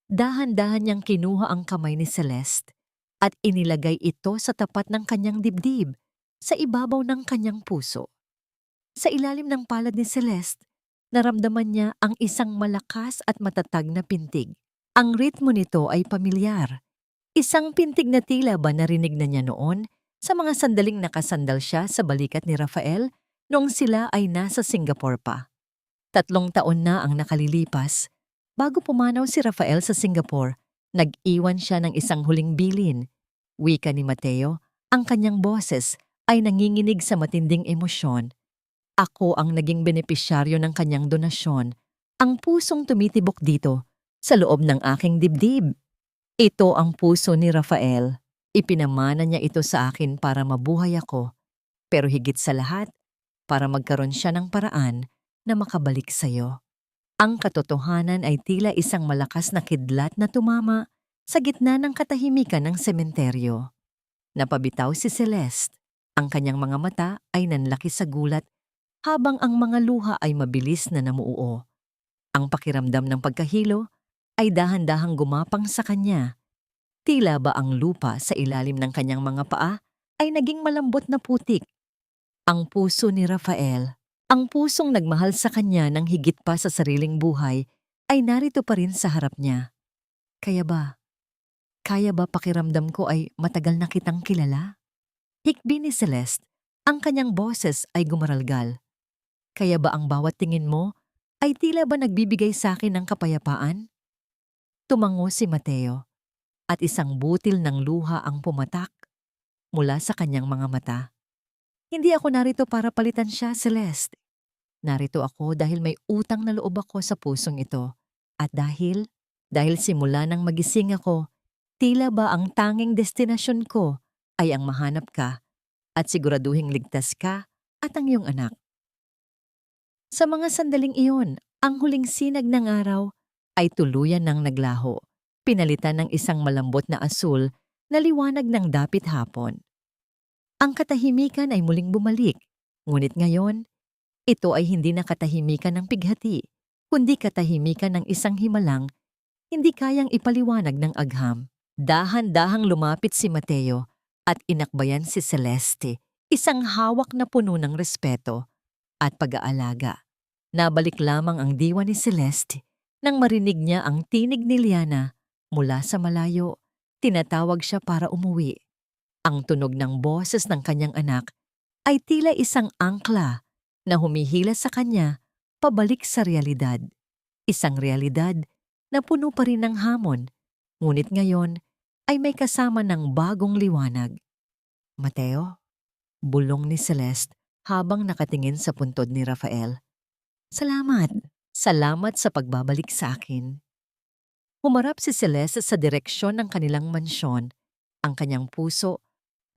Dahan-dahan niyang kinuha ang kamay ni Celeste at inilagay ito sa tapat ng kanyang dibdib, sa ibabaw ng kanyang puso. Sa ilalim ng palad ni Celeste, naramdaman niya ang isang malakas at matatag na pintig. Ang ritmo nito ay pamilyar. Isang pintig na tila ba narinig na niya noon sa mga sandaling nakasandal siya sa balikat ni Rafael noong sila ay nasa Singapore pa. 3 taon na ang nakalilipas. Bago pumanaw si Rafael sa Singapore, nag-iwan siya ng isang huling bilin. Wika ni Mateo, ang kanyang boses ay nanginginig sa matinding emosyon. Ako ang naging benepisyaryo ng kanyang donasyon, ang pusong tumitibok dito sa loob ng aking dibdib. Ito ang puso ni Rafael. Ipinamana niya ito sa akin para mabuhay ako, pero higit sa lahat, para magkaroon siya ng paraan na makabalik sa'yo. Ang katotohanan ay tila isang malakas na kidlat na tumama sa gitna ng katahimikan ng sementeryo. Napabitaw si Celeste. Ang kanyang mga mata ay nanlaki sa gulat habang ang mga luha ay mabilis na namuuo. Ang pakiramdam ng pagkahilo ay dahan-dahang gumapang sa kanya. Tila ba ang lupa sa ilalim ng kanyang mga paa ay naging malambot na putik. Ang puso ni Rafael, ang pusong nagmahal sa kanya ng higit pa sa sariling buhay, ay narito pa rin sa harap niya. Kaya ba? Kaya ba pakiramdam ko ay matagal na kitang kilala? Hikbi ni Celeste, ang kanyang boses ay gumaralgal. Kaya ba ang bawat tingin mo ay tila ba nagbibigay sa akin ng kapayapaan? Tumango si Mateo at isang butil ng luha ang pumatak mula sa kanyang mga mata. Hindi ako narito para palitan siya, Celeste. Narito ako dahil may utang na loob ako sa pusong ito. At dahil simula nang magising ako, tila ba ang tanging destinasyon ko ay ang mahanap ka at siguraduhing ligtas ka at ang iyong anak. Sa mga sandaling iyon, ang huling sinag ng araw ay tuluyan ng naglaho, pinalitan ng isang malambot na asul na liwanag ng dapit hapon. Ang katahimikan ay muling bumalik, ngunit ngayon, ito ay hindi na katahimikan ng pighati, kundi katahimikan ng isang himalang hindi kayang ipaliwanag ng agham. Dahan-dahang lumapit si Mateo at inakbayan si Celeste, isang hawak na puno ng respeto at pag-aalaga. Nabalik lamang ang diwa ni Celeste nang marinig niya ang tinig ni Liana mula sa malayo. Tinatawag siya para umuwi. Ang tunog ng boses ng kanyang anak ay tila isang angkla na humihila sa kanya pabalik sa realidad. Isang realidad na puno pa rin ng hamon, ngunit ngayon ay may kasama ng bagong liwanag. Mateo, bulong ni Celeste habang nakatingin sa puntod ni Rafael. Salamat. Salamat sa pagbabalik sa akin. Humarap si Celeste sa direksyon ng kanilang mansyon. Ang kanyang puso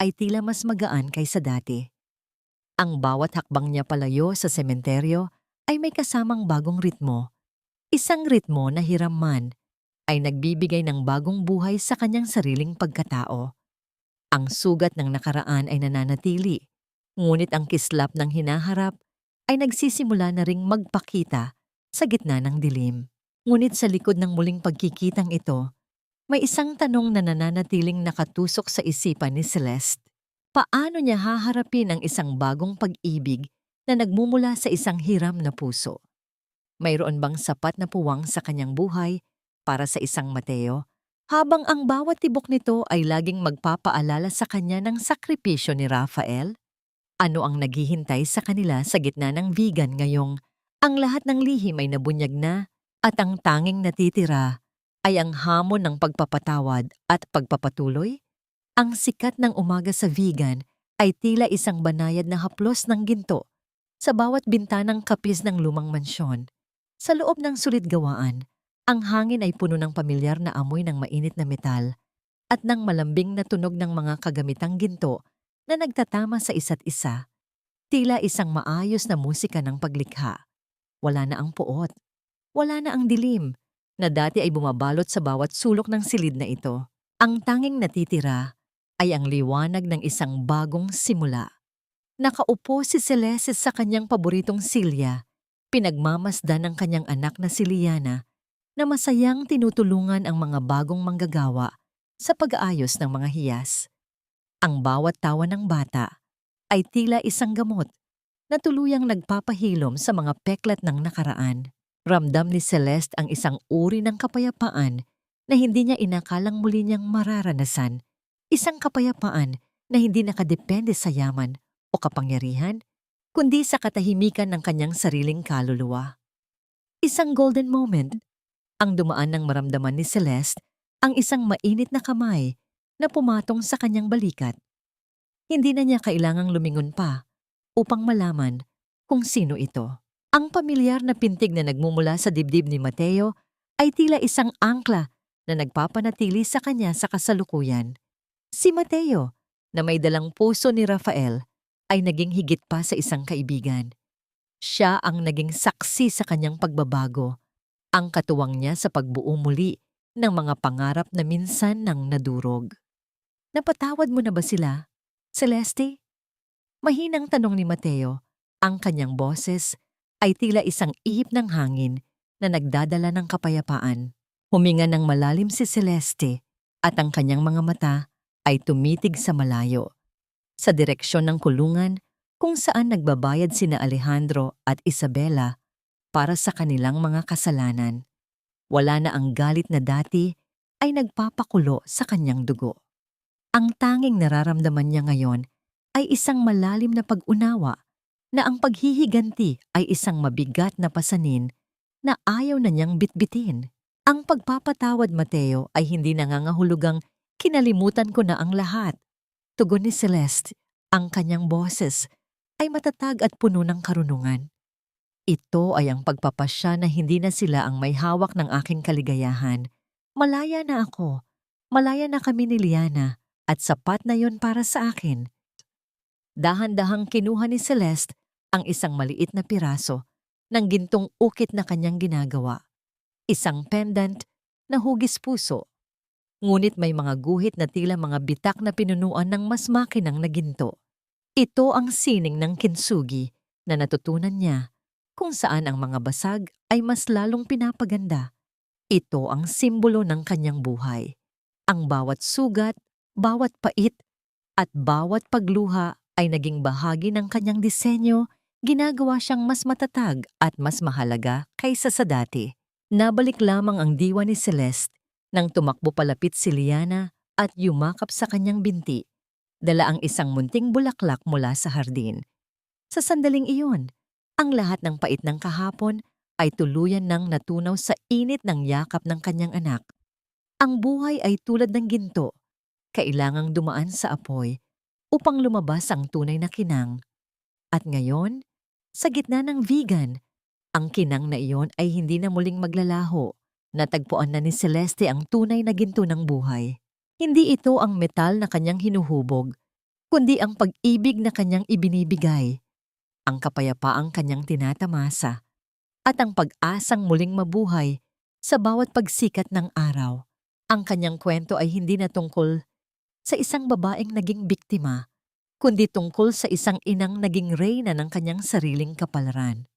ay tila mas magaan kaysa dati. Ang bawat hakbang niya palayo sa sementeryo ay may kasamang bagong ritmo. Isang ritmo na hiram man ay nagbibigay ng bagong buhay sa kanyang sariling pagkatao. Ang sugat ng nakaraan ay nananatili, ngunit ang kislap ng hinaharap ay nagsisimula na ring magpakita sa gitna ng dilim. Ngunit sa likod ng muling pagkikitang ito, may isang tanong na nananatiling nakatusok sa isipan ni Celeste. Paano niya haharapin ang isang bagong pag-ibig na nagmumula sa isang hiram na puso? Mayroon bang sapat na puwang sa kanyang buhay para sa isang Mateo, habang ang bawat tibok nito ay laging magpapaalala sa kanya ng sakripisyo ni Rafael? Ano ang naghihintay sa kanila sa gitna ng vegan ngayong ang lahat ng lihim ay nabunyag na at ang tanging natitira ay ang hamon ng pagpapatawad at pagpapatuloy? Ang sikat ng umaga sa vegan ay tila isang banayad na haplos ng ginto sa bawat bintanang kapis ng lumang mansyon. Sa loob ng sulit gawaan, ang hangin ay puno ng pamilyar na amoy ng mainit na metal at ng malambing na tunog ng mga kagamitang ginto na nagtatama sa isa't isa. Tila isang maayos na musika ng paglikha. Wala na ang puot. Wala na ang dilim na dati ay bumabalot sa bawat sulok ng silid na ito. Ang tanging natitira ay ang liwanag ng isang bagong simula. Nakaupo si Celeste sa kanyang paboritong silya, pinagmamasdan ng kanyang anak na si Liana na masayang tinutulungan ang mga bagong manggagawa sa pag-aayos ng mga hiyas. Ang bawat tawa ng bata ay tila isang gamot na tuluyang nagpapahilom sa mga peklat ng nakaraan. Ramdam ni Celeste ang isang uri ng kapayapaan na hindi niya inakalang muli niyang mararanasan. Isang kapayapaan na hindi nakadepende sa yaman o kapangyarihan, kundi sa katahimikan ng kanyang sariling kaluluwa. Isang golden moment ang dumaan ng maramdaman ni Celeste, ang isang mainit na kamay na pumatong sa kanyang balikat. Hindi na niya kailangang lumingon pa upang malaman kung sino ito. Ang pamilyar na pintig na nagmumula sa dibdib ni Mateo ay tila isang angkla na nagpapanatili sa kanya sa kasalukuyan. Si Mateo, na may dalang puso ni Rafael, ay naging higit pa sa isang kaibigan. Siya ang naging saksi sa kanyang pagbabago, ang katuwang niya sa pagbuo muli ng mga pangarap na minsan nang nadurog. Napatawad mo na ba sila, Celeste? Mahinang tanong ni Mateo. Ang kanyang boses ay tila isang ihip ng hangin na nagdadala ng kapayapaan. Huminga ng malalim si Celeste at ang kanyang mga mata ay tumitig sa malayo, sa direksyon ng kulungan kung saan nagbabayad sina Alejandro at Isabela para sa kanilang mga kasalanan. Wala na ang galit na dati, ay nagpapakulo sa kanyang dugo. Ang tanging nararamdaman niya ngayon ay isang malalim na pag-unawa na ang paghihiganti ay isang mabigat na pasanin na ayaw na niyang bitbitin. Ang pagpapatawad, Mateo, ay hindi nangangahulugang kinalimutan ko na ang lahat. Tugon ni Celeste, ang kanyang boses ay matatag at puno ng karunungan. Ito ay ang pagpapasya na hindi na sila ang may hawak ng aking kaligayahan. Malaya na ako, malaya na kami ni Liana, at sapat na yon para sa akin. Dahan-dahang kinuha ni Celeste ang isang maliit na piraso ng gintong ukit na kanyang ginagawa. Isang pendant na hugis puso. Ngunit may mga guhit na tila mga bitak na pinunuan ng mas makinang na ginto. Ito ang sining ng kintsugi na natutunan niya kung saan ang mga basag ay mas lalong pinapaganda. Ito ang simbolo ng kanyang buhay. Ang bawat sugat, bawat pait, at bawat pagluha ay naging bahagi ng kanyang disenyo, ginagawa siyang mas matatag at mas mahalaga kaysa sa dati. Nabalik lamang ang diwa ni Celeste nang tumakbo palapit si Liana at yumakap sa kanyang binti, dala ang isang munting bulaklak mula sa hardin. Sa sandaling iyon, ang lahat ng pait ng kahapon ay tuluyan ng natunaw sa init ng yakap ng kanyang anak. Ang buhay ay tulad ng ginto, kailangang dumaan sa apoy upang lumabas ang tunay na kinang. At ngayon, sa gitna ng vegan, ang kinang na iyon ay hindi na muling maglalaho. Natagpuan na ni Celeste ang tunay na ginto ng buhay. Hindi ito ang metal na kanyang hinuhubog, kundi ang pag-ibig na kanyang ibinibigay, ang kapayapaang kanyang tinatamasa, at ang pag-asang muling mabuhay sa bawat pagsikat ng araw. Ang kanyang kwento ay hindi na tungkol sa isang babaeng naging biktima, kundi tungkol sa isang inang naging reyna ng kanyang sariling kapalaran.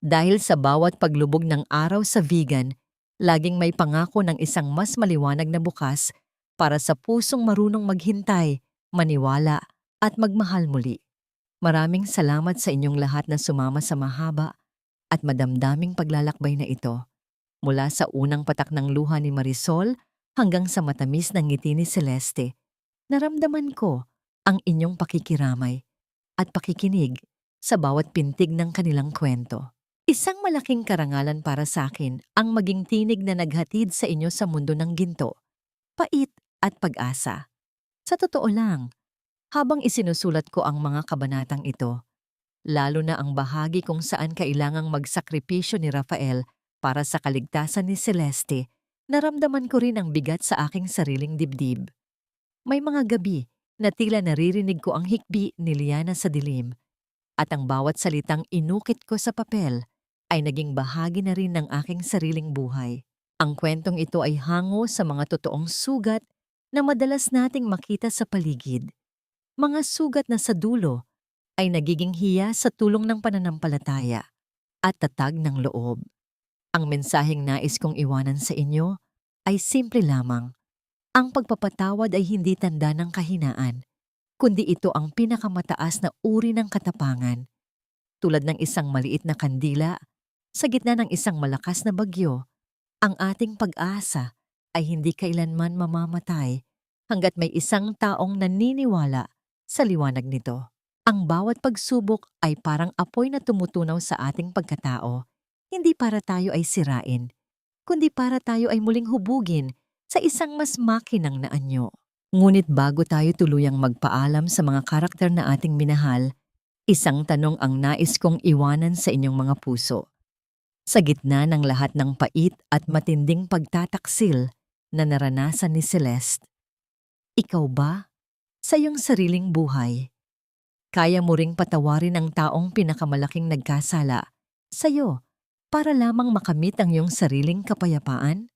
Dahil sa bawat paglubog ng araw sa vegan, laging may pangako ng isang mas maliwanag na bukas para sa pusong marunong maghintay, maniwala, at magmahal muli. Maraming salamat sa inyong lahat na sumama sa mahaba at madamdaming paglalakbay na ito. Mula sa unang patak ng luha ni Marisol hanggang sa matamis ng ngiti ni Celeste, naramdaman ko ang inyong pakikiramay at pakikinig sa bawat pintig ng kanilang kwento. Isang malaking karangalan para sa akin ang maging tinig na naghatid sa inyo sa mundo ng ginto, pait at pag-asa. Sa totoo lang, habang isinusulat ko ang mga kabanatang ito, lalo na ang bahagi kung saan kailangang magsakripisyo ni Rafael para sa kaligtasan ni Celeste, naramdaman ko rin ang bigat sa aking sariling dibdib. May mga gabi na tila naririnig ko ang hikbi ni Liana sa dilim, at ang bawat salitang inukit ko sa papel ay naging bahagi na rin ng aking sariling buhay. Ang kwentong ito ay hango sa mga totoong sugat na madalas nating makita sa paligid. Mga sugat na sa dulo ay nagiging hiya sa tulong ng pananampalataya at tatag ng loob. Ang mensaheng nais kong iwanan sa inyo ay simple lamang. Ang pagpapatawad ay hindi tanda ng kahinaan, kundi ito ang pinakamataas na uri ng katapangan. Tulad ng isang maliit na kandila, sa gitna ng isang malakas na bagyo, ang ating pag-asa ay hindi kailanman mamamatay hanggat may isang taong naniniwala sa liwanag nito. Ang bawat pagsubok ay parang apoy na tumutunaw sa ating pagkatao, hindi para tayo ay sirain, kundi para tayo ay muling hubugin sa isang mas makinang na anyo. Ngunit bago tayo tuluyang magpaalam sa mga karakter na ating minahal, isang tanong ang nais kong iwanan sa inyong mga puso. Sa gitna ng lahat ng pait at matinding pagtataksil na naranasan ni Celeste, ikaw ba, sa iyong sariling buhay, kaya mo ring patawarin ang taong pinakamalaking nagkasala sa'yo para lamang makamit ang iyong sariling kapayapaan?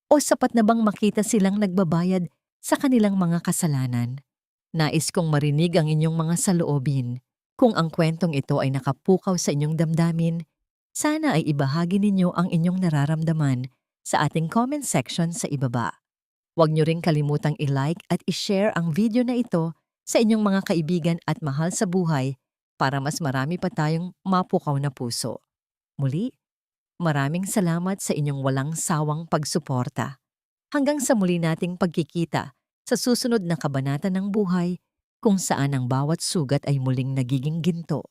O sapat na bang makita silang nagbabayad sa kanilang mga kasalanan? Nais kong marinig ang inyong mga saloobin. Kung ang kwentong ito ay nakapukaw sa inyong damdamin, sana ay ibahagi ninyo ang inyong nararamdaman sa ating comment section sa ibaba. Huwag niyo ring kalimutang i-like at i-share ang video na ito sa inyong mga kaibigan at mahal sa buhay para mas marami pa tayong mapukaw na puso. Muli, maraming salamat sa inyong walang sawang pagsuporta. Hanggang sa muli nating pagkikita sa susunod na kabanata ng buhay kung saan ang bawat sugat ay muling nagiging ginto.